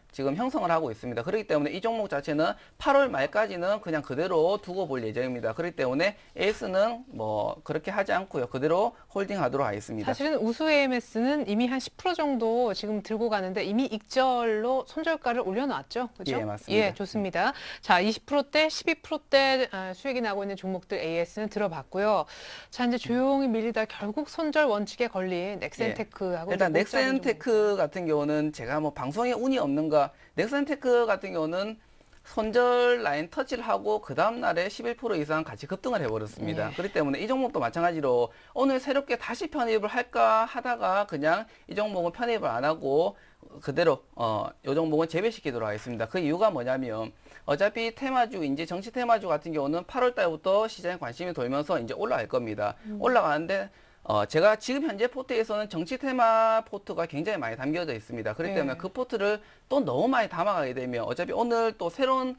지금 형성을 하고 있습니다. 그렇기 때문에 이 종목 자체는 8월 말까지는 그냥 그대로 두고 볼 예정입니다. 그렇기 때문에 에이스는 뭐 그렇게 하지 않고요. 그대로 홀딩하도록 하겠습니다.
사실은 우수 AMS는 이미 한 10% 정도 지금 들고 가는데 이미 익절로 손절가를 올려놨죠. 그죠?
예, 맞습니다.
예, 좋습니다. 자, 20%대, 12%대 수익이 나고 있는 종목들 AS는 들어봤고요. 자, 이제 조용히 밀리다 결국 손절 원칙에 걸린 넥센테크하고
일단
이제 못자른
넥센테크 같은 경우는 제가 뭐 방송에 운이 없는가, 넥센테크 같은 경우는 손절 라인 터치를 하고 그 다음날에 11% 이상 같이 급등을 해버렸습니다.
예.
그렇기 때문에 이 종목도 마찬가지로 오늘 새롭게 다시 편입을 할까 하다가 그냥 이 종목은 편입을 안 하고 그대로 이 종목은 재배시키도록 하겠습니다. 그 이유가 뭐냐면 어차피 테마주, 이제 정치 테마주 같은 경우는 8월 달부터 시장에 관심이 돌면서 이제 올라갈 겁니다. 올라가는데 제가 지금 현재 포트에서는 정치 테마 포트가 굉장히 많이 담겨져 있습니다. 그렇기 때문에
네.
그 포트를 또 너무 많이 담아가게 되면 어차피 오늘 또 새로운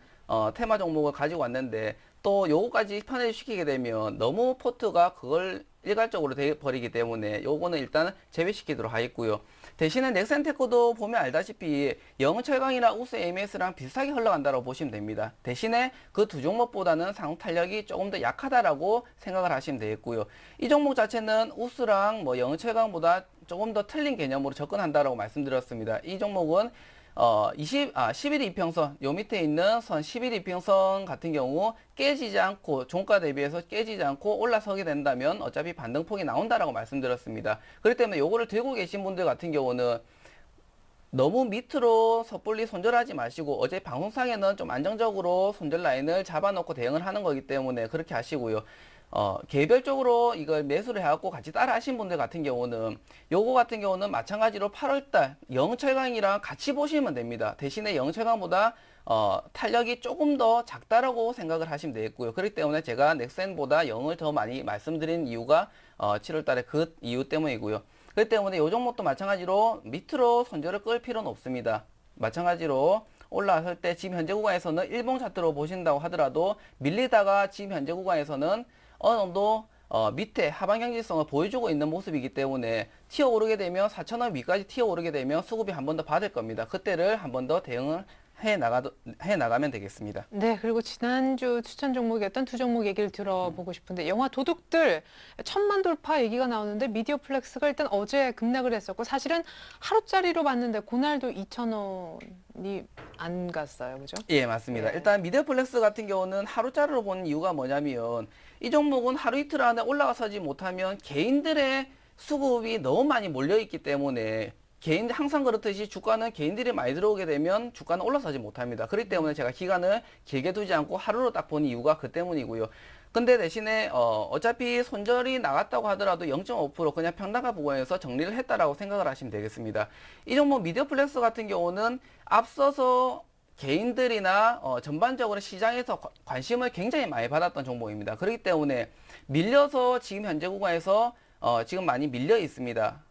테마 종목을 가지고 왔는데 또 요거까지 편입시키게 되면 너무 포트가 그걸 일괄적으로 돼버리기 때문에 요거는 일단 제외시키도록 하겠고요. 대신에 넥센테크도 보면 알다시피 영철강이나 우스 AMS랑 비슷하게 흘러간다고 보시면 됩니다. 대신에 그 두 종목보다는 상승 탄력이 조금 더 약하다라고 생각을 하시면 되겠고요. 이 종목 자체는 우스랑 뭐 영철강보다 조금 더 틀린 개념으로 접근한다라고 말씀드렸습니다. 이 종목은 11 이평선, 요 밑에 있는 선 11 이평선 같은 경우 깨지지 않고, 종가 대비해서 깨지지 않고 올라서게 된다면 어차피 반등폭이 나온다라고 말씀드렸습니다. 그렇기 때문에 요거를 들고 계신 분들 같은 경우는 너무 밑으로 섣불리 손절하지 마시고, 어제 방송상에는 좀 안정적으로 손절 라인을 잡아놓고 대응을 하는 거기 때문에 그렇게 하시고요. 개별적으로 이걸 매수를 해갖고 같이 따라 하신 분들 같은 경우는 요거 같은 경우는 마찬가지로 8월달 영철강이랑 같이 보시면 됩니다. 대신에 영철강보다 탄력이 조금 더 작다라고 생각을 하시면 되겠고요. 그렇기 때문에 제가 넥센보다 0을 더 많이 말씀드린 이유가 7월달에 그 이유 때문이고요. 그렇기 때문에 요 종목도 마찬가지로 밑으로 손절을 끌 필요는 없습니다. 마찬가지로 올라왔을 때 지금 현재 구간에서는 일봉 차트로 보신다고 하더라도 밀리다가 지금 현재 구간에서는 어느 정도 밑에 하방 경직성을 보여주고 있는 모습이기 때문에 튀어 오르게 되면 4,000원 위까지 튀어 오르게 되면 수급이 한 번 더 받을 겁니다. 그때를 한 번 더 대응을 해 나가면 되겠습니다.
네, 그리고 지난주 추천 종목이었던 두 종목 얘기를 들어보고 싶은데 영화 도둑들 1,000만 돌파 얘기가 나오는데 미디어 플렉스가 일단 어제 급락을 했었고 사실은 하루짜리로 봤는데 그날도 2,000원이 안 갔어요. 그죠?
예, 맞습니다.
예.
일단 미디어플렉스 같은 경우는 하루짜리로 보는 이유가 뭐냐면 이 종목은 하루 이틀 안에 올라가서지 못하면 개인들의 수급이 너무 많이 몰려있기 때문에 항상 그렇듯이 주가는 개인들이 많이 들어오게 되면 주가는 올라서지 못합니다. 그렇기 때문에 제가 기간을 길게 두지 않고 하루로 딱 보는 이유가 그 때문이고요. 근데 대신에 어차피 손절이 나갔다고 하더라도 0.5% 그냥 평단가 부근에서 정리를 했다라고 생각을 하시면 되겠습니다. 이 종목 미디어플렉스 같은 경우는 앞서서 개인들이나 전반적으로 시장에서 관심을 굉장히 많이 받았던 종목입니다. 그렇기 때문에 밀려서 지금 현재 구간에서 지금 많이 밀려 있습니다.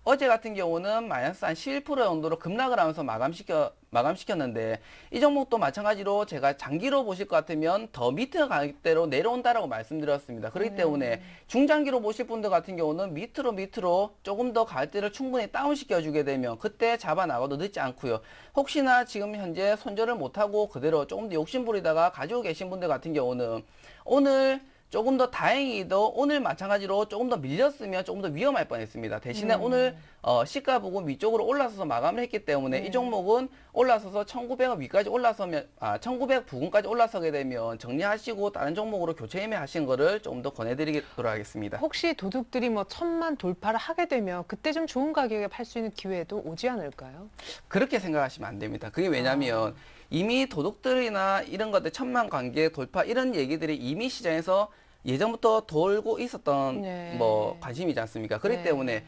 어제 같은 경우는 마이너스 한 11% 정도로 급락을 하면서 마감시켰는데 이 종목도 마찬가지로 제가 장기로 보실 것 같으면 더 밑에 가격대로 내려온다라고 말씀드렸습니다. 그렇기 때문에 중장기로 보실 분들 같은 경우는 밑으로 조금 더 가격대를 충분히 다운시켜 주게 되면 그때 잡아 나가도 늦지 않고요. 혹시나 지금 현재 손절을 못하고 그대로 조금 더 욕심부리다가 가지고 계신 분들 같은 경우는 오늘 조금 더 다행히도 오늘 마찬가지로 조금 더 밀렸으면 조금 더 위험할 뻔했습니다. 대신에 오늘 시가 부근 위쪽으로 올라서서 마감을 했기 때문에 이 종목은 올라서서 1,900원 위까지 올라서면 1,900 부근까지 올라서게 되면 정리하시고 다른 종목으로 교체 매매하신 거를 조금 더 권해드리도록 하겠습니다.
혹시 도둑들이 뭐 1,000만 돌파를 하게 되면 그때 좀 좋은 가격에 팔 수 있는 기회도 오지 않을까요?
그렇게 생각하시면 안 됩니다. 그게 왜냐하면 이미 도둑들이나 이런 것들 1,000만 관계 돌파 이런 얘기들이 이미 시장에서 예전부터 돌고 있었던
네.
뭐 관심이지 않습니까? 그렇기
네.
때문에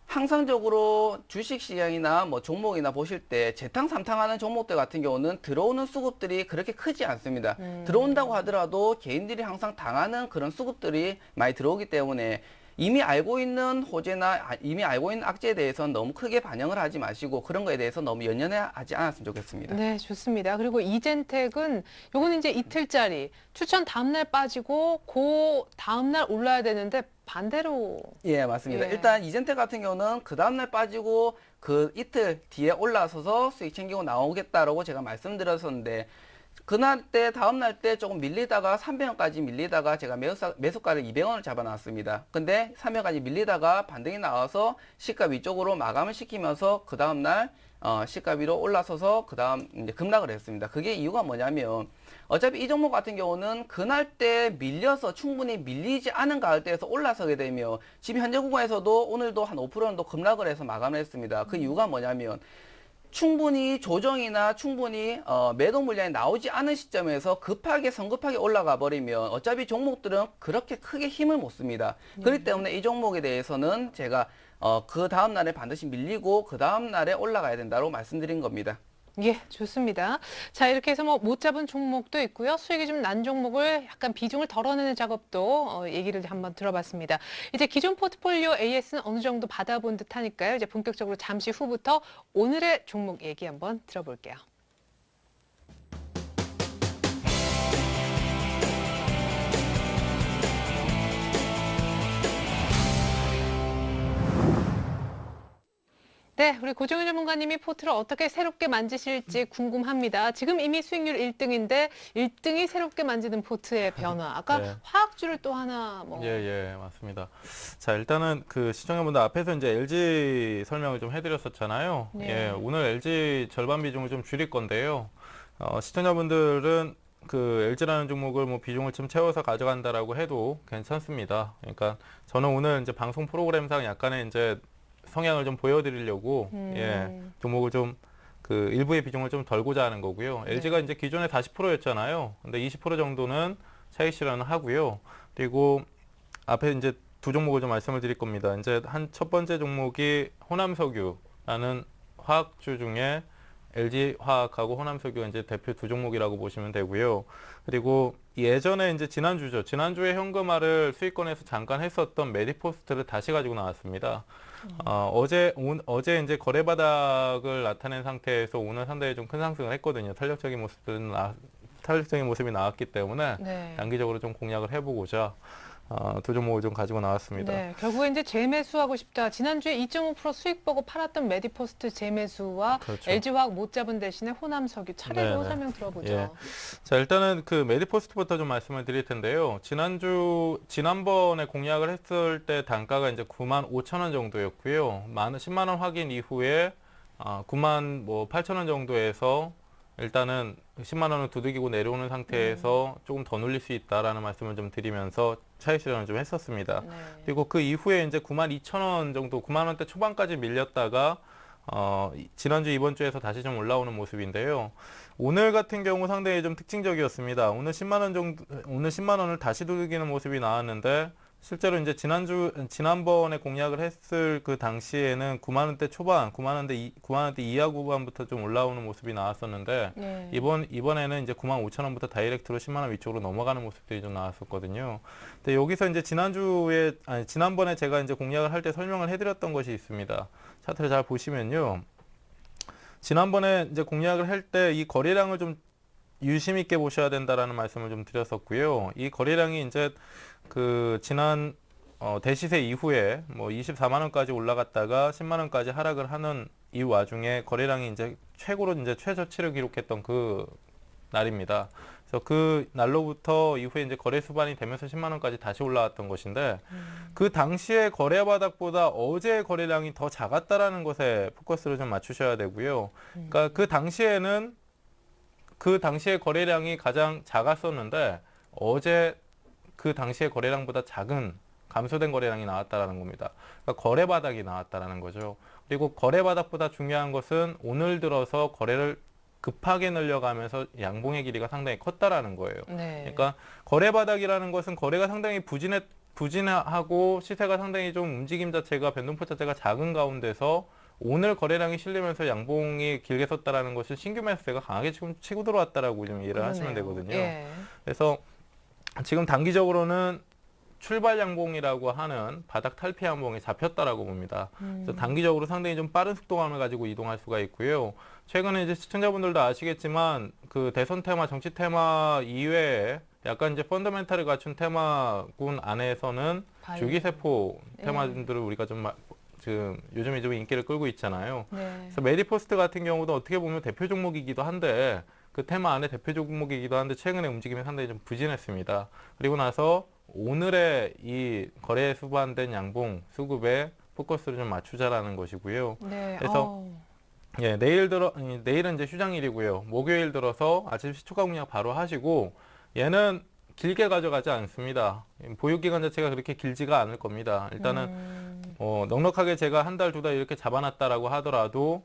항상적으로 주식 시장이나 뭐 종목이나 보실 때 재탕 삼탕하는 종목들 같은 경우는 들어오는 수급들이 그렇게 크지 않습니다. 들어온다고 하더라도 개인들이 항상 당하는 그런 수급들이 많이 들어오기 때문에 이미 알고 있는 호재나 이미 알고 있는 악재에 대해서는 너무 크게 반영을 하지 마시고 그런 거에 대해서 너무 연연하지 않았으면 좋겠습니다.
네, 좋습니다. 그리고 이젠텍은 요거는 이제 이틀짜리 추천 다음날 빠지고 그 다음날 올라야 되는데 반대로.
예, 맞습니다.
예.
일단 이젠텍 같은 경우는 그 다음날 빠지고 그 이틀 뒤에 올라서서 수익 챙기고 나오겠다라고 제가 말씀드렸었는데 그날 때 다음날 때 조금 밀리다가 300원까지 밀리다가 제가 매수가를 200원을 잡아놨습니다. 근데 300원까지 밀리다가 반등이 나와서 시가 위쪽으로 마감을 시키면서 그 다음날 시가 위로 올라서서 그 다음 이제 급락을 했습니다. 그게 이유가 뭐냐면 어차피 이 종목 같은 경우는 그날 때 밀려서 충분히 밀리지 않은 가격대에서 올라서게 되면 지금 현재 구간에서도 오늘도 한 5% 정도 급락을 해서 마감을 했습니다. 그 이유가 뭐냐면 충분히 조정이나 충분히 매도 물량이 나오지 않은 시점에서 급하게 성급하게 올라가 버리면 어차피 종목들은 그렇게 크게 힘을 못 씁니다. 그렇기 때문에 이 종목에 대해서는 제가 그 다음 날에 반드시 밀리고 그 다음 날에 올라가야 된다고 말씀드린 겁니다.
예, 좋습니다. 자, 이렇게 해서 뭐 못 잡은 종목도 있고요. 수익이 좀 난 종목을 약간 비중을 덜어내는 작업도 얘기를 한번 들어봤습니다. 이제 기존 포트폴리오 AS는 어느 정도 받아본 듯 하니까요. 이제 본격적으로 잠시 후부터 오늘의 종목 얘기 한번 들어볼게요. 네, 우리 고정현 전문가님이 포트를 어떻게 새롭게 만지실지 궁금합니다. 지금 이미 수익률 1등인데 1등이 새롭게 만지는 포트의 변화. 아까
네.
화학주를 또 하나 뭐.
예, 맞습니다. 자, 일단은 그 시청자분들 앞에서 이제 LG 설명을 좀 해드렸었잖아요.
네.
예, 오늘 LG 절반 비중을 좀 줄일 건데요. 시청자분들은 그 LG라는 종목을 뭐 비중을 좀 채워서 가져간다라고 해도 괜찮습니다. 그러니까 저는 오늘 이제 방송 프로그램상 약간의 이제 성향을 좀 보여드리려고 예, 종목을 좀 그 일부의 비중을 좀 덜고자 하는 거고요.
네.
LG가 이제 기존에 40%였잖아요. 근데 20% 정도는 차익 실현을 하고요. 그리고 앞에 이제 두 종목을 좀 말씀을 드릴 겁니다. 이제 한 첫 번째 종목이 호남석유라는 화학주 중에 LG 화학하고 호남석유가 이제 대표 두 종목이라고 보시면 되고요. 그리고 예전에 이제 지난주죠. 지난주에 현금화를 수익권에서 잠깐 했었던 메디포스트를 다시 가지고 나왔습니다. 어제 이제 거래 바닥을 나타낸 상태에서 오늘 상당히 좀 큰 상승을 했거든요. 탄력적인 모습이 나왔기 때문에
네.
단기적으로 좀 공략을 해보고자 두 종목을 좀 가지고 나왔습니다.
네, 결국에 이제 재매수하고 싶다. 지난주에 2.5% 수익 보고 팔았던 메디포스트 재매수와
그렇죠.
LG화학 못 잡은 대신에 호남석유 차례로
네네.
설명 들어보죠.
예. 자, 일단은 그 메디포스트부터 좀 말씀을 드릴 텐데요. 지난번에 공략을 했을 때 단가가 이제 95,000원 정도였고요. 10만 원 확인 이후에 98,000원 정도에서 일단은 10만 원을 두들기고 내려오는 상태에서 조금 더 눌릴 수 있다라는 말씀을 좀 드리면서 차익 실현을 좀 했었습니다.
네.
그리고 그 이후에 이제 92,000원 정도, 9만 원대 초반까지 밀렸다가 지난주 이번 주에서 다시 좀 올라오는 모습인데요. 오늘 같은 경우 상당히 좀 특징적이었습니다. 오늘 10만 원을 다시 두들기는 모습이 나왔는데 실제로 이제 지난번에 공략을 했을 그 당시에는 9만 원대 초반, 9만 원대 이하 구간부터 좀 올라오는 모습이 나왔었는데
네.
이번에는 이제 95,000원부터 다이렉트로 10만 원 위쪽으로 넘어가는 모습들이 좀 나왔었거든요. 근데 여기서 이제 지난번에 제가 이제 공략을 할 때 설명을 해드렸던 것이 있습니다. 차트를 잘 보시면요. 지난번에 이제 공략을 할 때 이 거래량을 좀 유심 있게 보셔야 된다라는 말씀을 좀 드렸었고요. 이 거래량이 이제 그 지난 대시세 이후에 뭐 24만 원까지 올라갔다가 10만 원까지 하락을 하는 이 와중에 거래량이 이제 최고로 이제 최저치를 기록했던 그 날입니다. 그래서 그 날로부터 이후에 이제 거래 수반이 되면서 10만 원까지 다시 올라왔던 것인데 그 당시에 거래 바닥보다 어제 거래량이 더 작았다라는 것에 포커스를 좀 맞추셔야 되고요. 그러니까 그 당시에 거래량이 가장 작았었는데 어제 그 당시에 거래량보다 작은 감소된 거래량이 나왔다라는 겁니다. 그러니까 거래 바닥이 나왔다라는 거죠. 그리고 거래 바닥보다 중요한 것은 오늘 들어서 거래를 급하게 늘려가면서 양봉의 길이가 상당히 컸다라는 거예요.
네.
그러니까 거래 바닥이라는 것은 거래가 상당히 부진하고 시세가 상당히 좀 움직임 자체가 변동폭 자체가 작은 가운데서 오늘 거래량이 실리면서 양봉이 길게 섰다라는 것은 신규 매수세가 강하게 지금 치고 들어왔다라고 좀 이해를 하시면 되거든요.
예.
그래서 지금 단기적으로는 출발 양봉이라고 하는 바닥 탈피 양봉이 잡혔다라고 봅니다. 그래서 단기적으로 상당히 좀 빠른 속도감을 가지고 이동할 수가 있고요. 최근에 이제 시청자분들도 아시겠지만 그 대선 테마, 정치 테마 이외에 약간 이제 펀더멘탈을 갖춘 테마군 안에서는
바이오.
줄기세포
네.
테마들을 우리가 좀 지금 요즘에 좀 인기를 끌고 있잖아요.
네.
그래서 메디포스트 같은 경우도 어떻게 보면 대표 종목이기도 한데 그 테마 안에 대표 종목이기도 한데 최근에 움직임이 상당히 좀 부진했습니다. 그리고 나서 오늘의 이 거래에 수반된 양봉 수급에 포커스를 좀 맞추자라는 것이고요.
네.
그래서 예, 내일은 이제 휴장일이고요. 목요일 들어서 아침 시초가 공략 바로 하시고 얘는 길게 가져가지 않습니다. 보유기간 자체가 그렇게 길지가 않을 겁니다. 일단은 넉넉하게 제가 한 달, 두 달 이렇게 잡아놨다라고 하더라도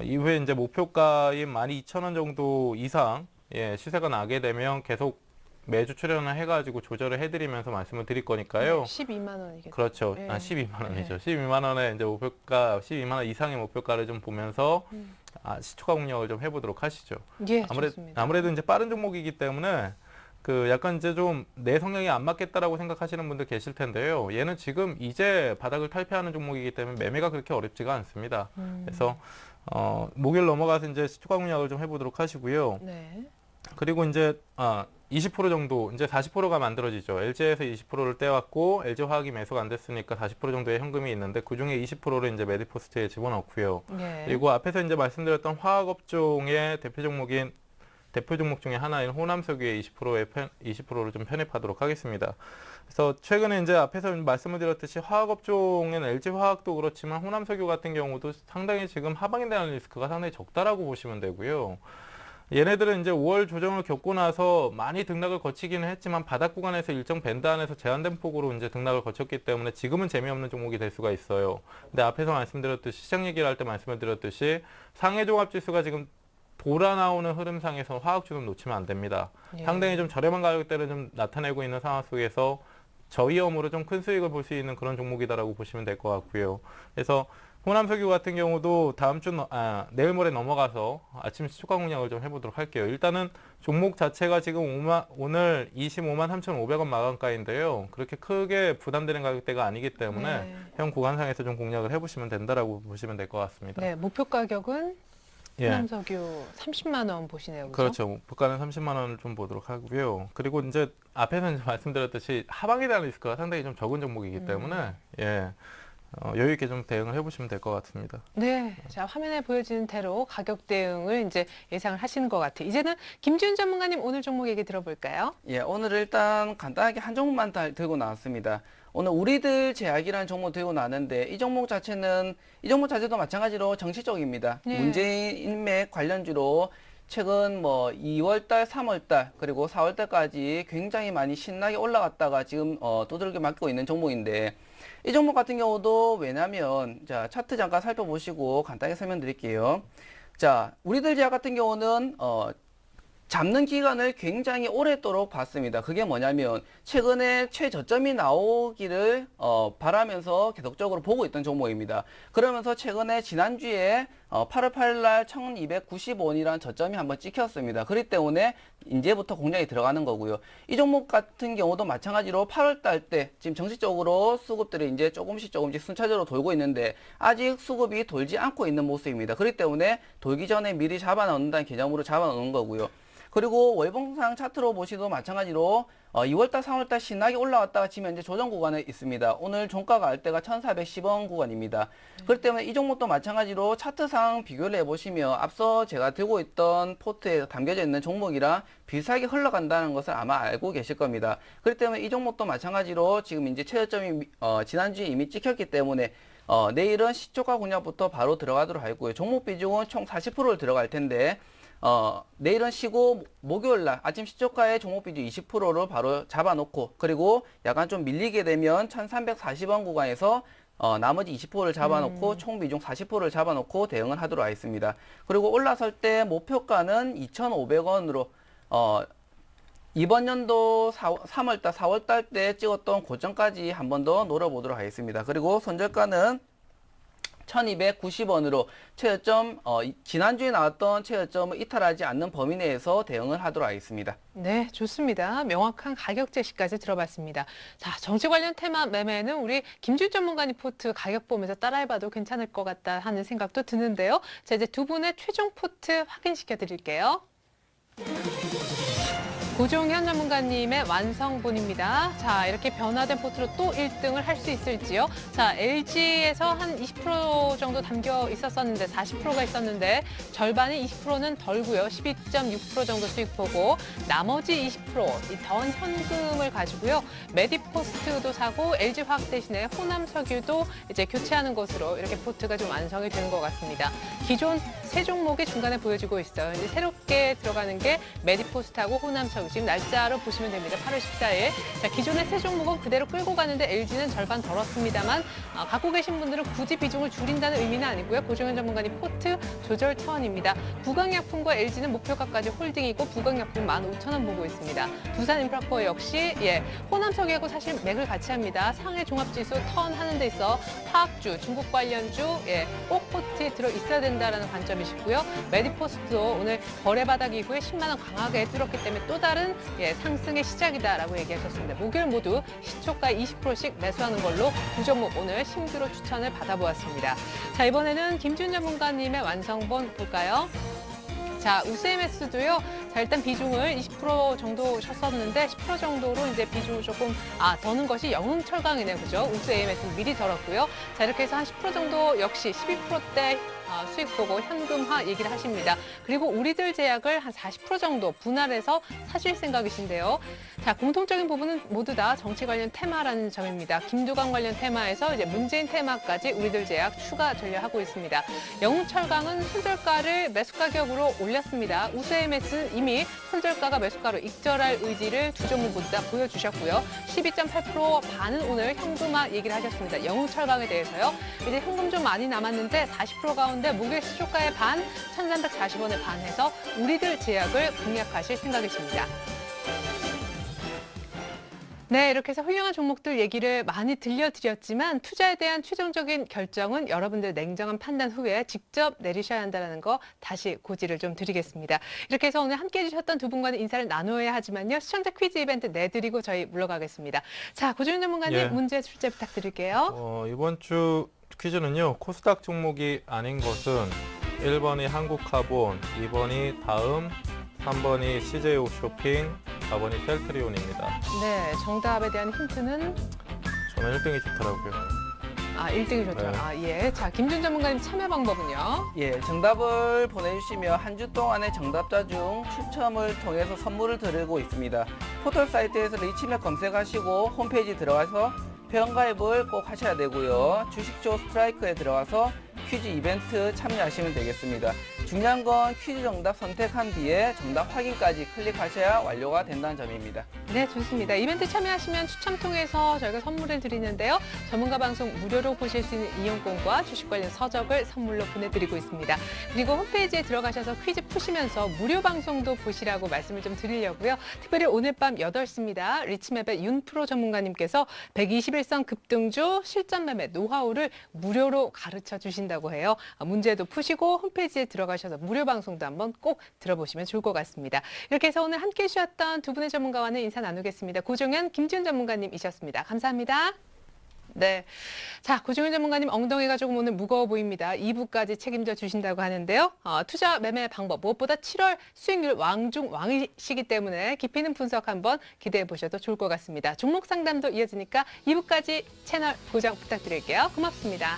이후에 이제 목표가인 12,000원 정도 이상 예, 시세가 나게 되면 계속 매주 출연을 해가지고 조절을 해드리면서 말씀을 드릴 거니까요.
12만 원이겠죠.
그렇죠.
네.
12만 원이죠.
네.
12만 원에 이제 목표가 12만 원 이상의 목표가를 좀 보면서 시초가 공략을 좀 해보도록 하시죠.
예, 좋습니다.
아무래도 이제 빠른 종목이기 때문에 그 약간 이제 좀 내 성향이 안 맞겠다라고 생각하시는 분들 계실 텐데요. 얘는 지금 이제 바닥을 탈피하는 종목이기 때문에 매매가 그렇게 어렵지가 않습니다. 그래서 목요일 넘어가서 이제 시초가 공략을 좀 해보도록 하시고요.
네.
그리고 이제 20% 정도, 이제 40%가 만들어지죠. LG에서 20%를 떼왔고 LG화학이 매수가 안 됐으니까 40% 정도의 현금이 있는데 그 중에 20%를 이제 메디포스트에 집어넣고요.
네.
그리고 앞에서 이제 말씀드렸던 화학업종의 대표 종목 중에 하나인 호남석유의 20%를 좀 편입하도록 하겠습니다. 그래서 최근에 이제 앞에서 말씀을 드렸듯이 화학업종인 LG화학도 그렇지만 호남석유 같은 경우도 상당히 지금 하방에 대한 리스크가 상당히 적다라고 보시면 되고요. 얘네들은 이제 5월 조정을 겪고 나서 많이 등락을 거치기는 했지만 바닥 구간에서 일정 밴드 안에서 제한된 폭으로 이제 등락을 거쳤기 때문에 지금은 재미없는 종목이 될 수가 있어요. 근데 앞에서 말씀드렸듯이 시장 얘기를 할 때 말씀을 드렸듯이 상해 종합 지수가 지금 돌아 나오는 흐름상에서 화학주는 놓치면 안 됩니다.
예.
상당히 좀 저렴한 가격대를 좀 나타내고 있는 상황 속에서 저위험으로 좀 큰 수익을 볼 수 있는 그런 종목이다라고 보시면 될 것 같고요. 그래서 호남석유 같은 경우도 내일 모레 넘어가서 아침 시초가 공략을 좀 해보도록 할게요. 일단은 종목 자체가 지금 오늘 25만 3,500원 마감가인데요. 그렇게 크게 부담되는 가격대가 아니기 때문에
네.
현 구간상에서 좀 공략을 해보시면 된다라고 보시면 될 것 같습니다.
네, 목표 가격은
예.
호남석유 30만 원 보시네요.
그렇죠. 목표가는 30만 원을 좀 보도록 하고요. 그리고 이제 앞에서 이제 말씀드렸듯이 하방에 대한 리스크가 상당히 좀 적은 종목이기 때문에 예. 여유 있게 좀 대응을 해보시면 될 것 같습니다.
네, 자 화면에 보여지는 대로 가격 대응을 이제 예상을 하시는 것 같아요. 이제는 김지훈 전문가님 오늘 종목 얘기 들어볼까요?
예, 오늘 일단 간단하게 한 종목만 들고 나왔습니다. 오늘 우리들 제약이라는 종목 들고 나왔는데 이 종목 자체도 마찬가지로 정치 쪽입니다.
네.
문재인 인맥 관련주로 최근 뭐 2월달, 3월달 그리고 4월달까지 굉장히 많이 신나게 올라갔다가 지금 두들겨 맞고 있는 종목인데 이 종목 같은 경우도 왜냐면 자 차트 잠깐 살펴보시고 간단하게 설명드릴게요. 자 우리들 제약 같은 경우는 잡는 기간을 굉장히 오랫도록 봤습니다. 그게 뭐냐면 최근에 최저점이 나오기를 바라면서 계속적으로 보고 있던 종목입니다. 그러면서 최근에 지난주에 8월 8일 날 1290원이라는 저점이 한번 찍혔습니다. 그렇기 때문에 이제부터 공략이 들어가는 거고요. 이 종목 같은 경우도 마찬가지로 8월 달 때 지금 정식적으로 수급들이 이제 조금씩 순차적으로 돌고 있는데 아직 수급이 돌지 않고 있는 모습입니다. 그렇기 때문에 돌기 전에 미리 잡아놓는다는 개념으로 잡아놓는 거고요. 그리고 월봉상 차트로 보시도 마찬가지로 2월달, 3월달 신나게 올라왔다가 지금 현재 조정 구간에 있습니다. 오늘 종가가 할 때가 1,410원 구간입니다. 그렇기 때문에 이 종목도 마찬가지로 차트상 비교를 해보시면 앞서 제가 들고 있던 포트에 담겨져 있는 종목이랑 비슷하게 흘러간다는 것을 아마 알고 계실 겁니다. 그렇기 때문에 이 종목도 마찬가지로 지금 이제 최저점이 지난주에 이미 찍혔기 때문에 내일은 시초가 공략부터 바로 들어가도록 하고요. 종목 비중은 총 40%를 들어갈 텐데 내일은 쉬고 목요일날 아침 시초가의 종목 비중 20%를 바로 잡아놓고 그리고 약간 좀 밀리게 되면 1340원 구간에서 나머지 20%를 잡아놓고 총 비중 40%를 잡아놓고 대응을 하도록 하겠습니다. 그리고 올라설 때 목표가는 2,500원으로 이번 연도 3월달, 4월달 때 찍었던 고점까지 한 번 더 노려보도록 하겠습니다. 그리고 손절가는 1290원으로 최저점, 지난주에 나왔던 최저점을 이탈하지 않는 범위 내에서 대응을 하도록 하겠습니다.
네, 좋습니다. 명확한 가격 제시까지 들어봤습니다. 자, 정치 관련 테마 매매는 우리 김준 전문가님 포트 가격 보면서 따라해봐도 괜찮을 것 같다 하는 생각도 드는데요. 자, 이제 두 분의 최종 포트 확인시켜 드릴게요. 고종현 전문가님의 완성본입니다. 자, 이렇게 변화된 포트로 또 1등을 할 수 있을지요? 자, LG에서 한 20% 정도 담겨 있었는데 40%가 있었는데 절반이 20%는 덜고요. 12.6% 정도 수익 보고 나머지 20% 이 더한 현금을 가지고요. 메디포스트도 사고 LG화학 대신에 호남석유도 이제 교체하는 것으로 이렇게 포트가 좀 완성이 되는 것 같습니다. 기존 세 종목이 중간에 보여지고 있어요. 이제 새롭게 들어가는 게 메디포스트하고 호남석유. 지금 날짜로 보시면 됩니다. 8월 14일. 자, 기존의 세 종목은 그대로 끌고 가는데 LG는 절반 덜었습니다만 갖고 계신 분들은 굳이 비중을 줄인다는 의미는 아니고요. 고종현 전문가님 포트 조절 차원입니다. 부강약품과 LG는 목표가까지 홀딩이고 부강약품 15,000원 보고 있습니다. 두산인프라코어 역시 호남석유하고 사실 맥을 같이 합니다. 상해 종합지수 턴하는 데 있어 화학주, 중국 관련주 꼭 포트에 들어 있어야 된다는 관점이시고요. 메디포스트도 오늘 거래 바닥 이후에 10만 원 강하게 뚫었기 때문에 또 다른 상승의 시작이다라고 얘기하셨습니다. 목요일 모두 시초가 20%씩 매수하는 걸로 두 종목 오늘 신규로 추천을 받아보았습니다. 자, 이번에는 김준 전문가님의 완성본 볼까요? 자, 우스MS도요. 자, 일단 비중을 20% 정도 셨었는데 10% 정도로 이제 비중을 조금 더는 것이 영흥철강이네요. 그죠? 우스AMS 미리 덜었고요. 자, 이렇게 해서 한 10% 정도 역시 12%대 수익 보고 현금화 얘기를 하십니다. 그리고 우리들 제약을 한 40% 정도 분할해서 사실 생각이신데요. 자, 공통적인 부분은 모두 다 정치 관련 테마라는 점입니다. 김두관 관련 테마에서 이제 문재인 테마까지 우리들 제약 추가 전략하고 있습니다. 영웅철강은 손절가를 매수 가격으로 올렸습니다. 우스MS 이미 손절가가 매수가로 익절할 의지를 두 종목 모두 다 보여주셨고요. 12.8% 반은 오늘 현금화 얘기를 하셨습니다. 영웅철강에 대해서요. 이제 현금 좀 많이 남았는데 40% 가운데 목요일 시초가의 반, 1,340원에 반해서 우리들 제약을 공략하실 생각이십니다. 네, 이렇게 해서 훌륭한 종목들 얘기를 많이 들려드렸지만 투자에 대한 최종적인 결정은 여러분들 냉정한 판단 후에 직접 내리셔야 한다는 거 다시 고지를 좀 드리겠습니다. 이렇게 해서 오늘 함께해 주셨던 두 분과는 인사를 나누어야 하지만요. 시청자 퀴즈 이벤트 내드리고 저희 물러가겠습니다. 자, 고종현 전문가님 문제 출제 부탁드릴게요.
이번 주 퀴즈는요. 코스닥 종목이 아닌 것은 1번이 한국카본, 2번이 다음, 3번이 CJ홈쇼핑, 4번이 셀트리온입니다.
네, 정답에 대한 힌트는?
저는 1등이 좋더라고요.
1등이 좋죠.
네.
자, 김준 전문가님 참여 방법은요?
정답을 보내주시면 한 주 동안의 정답자 중 추첨을 통해서 선물을 드리고 있습니다. 포털 사이트에서 리치맵 검색하시고 홈페이지 들어가서 회원가입을 꼭 하셔야 되고요. 주식쇼 스트라이크에 들어가서 퀴즈 이벤트 참여하시면 되겠습니다. 중요한 건 퀴즈 정답 선택한 뒤에 정답 확인까지 클릭하셔야 완료가 된다는 점입니다.
네, 좋습니다. 이벤트 참여하시면 추첨 통해서 저희가 선물을 드리는데요. 전문가 방송 무료로 보실 수 있는 이용권과 주식 관련 서적을 선물로 보내드리고 있습니다. 그리고 홈페이지에 들어가셔서 퀴즈 푸시면서 무료 방송도 보시라고 말씀을 좀 드리려고요. 특별히 오늘 밤 8시입니다. 리치맵의 윤프로 전문가님께서 121선 급등주 실전 매매 노하우를 무료로 가르쳐 주신다고 해요. 문제도 푸시고 홈페이지에 들어가셔서 무료 방송도 한번 꼭 들어보시면 좋을 것 같습니다. 이렇게 해서 오늘 함께해 주셨던 두 분의 전문가와는 인사 나누겠습니다. 고종현, 김지훈 전문가님,이셨습니다. 감사합니다. 네. 자, 고종현 전문가님 엉덩이가 조금 오늘 무거워 보입니다. 2부까지 책임져 주신다고 하는데요. 투자 매매 방법 무엇보다 7월 수익률 왕중 왕이시기 때문에 깊이 있는 분석 한번 기대해 보셔도 좋을 것 같습니다. 종목 상담도 이어지니까 2부까지 채널 고정 부탁드릴게요. 고맙습니다.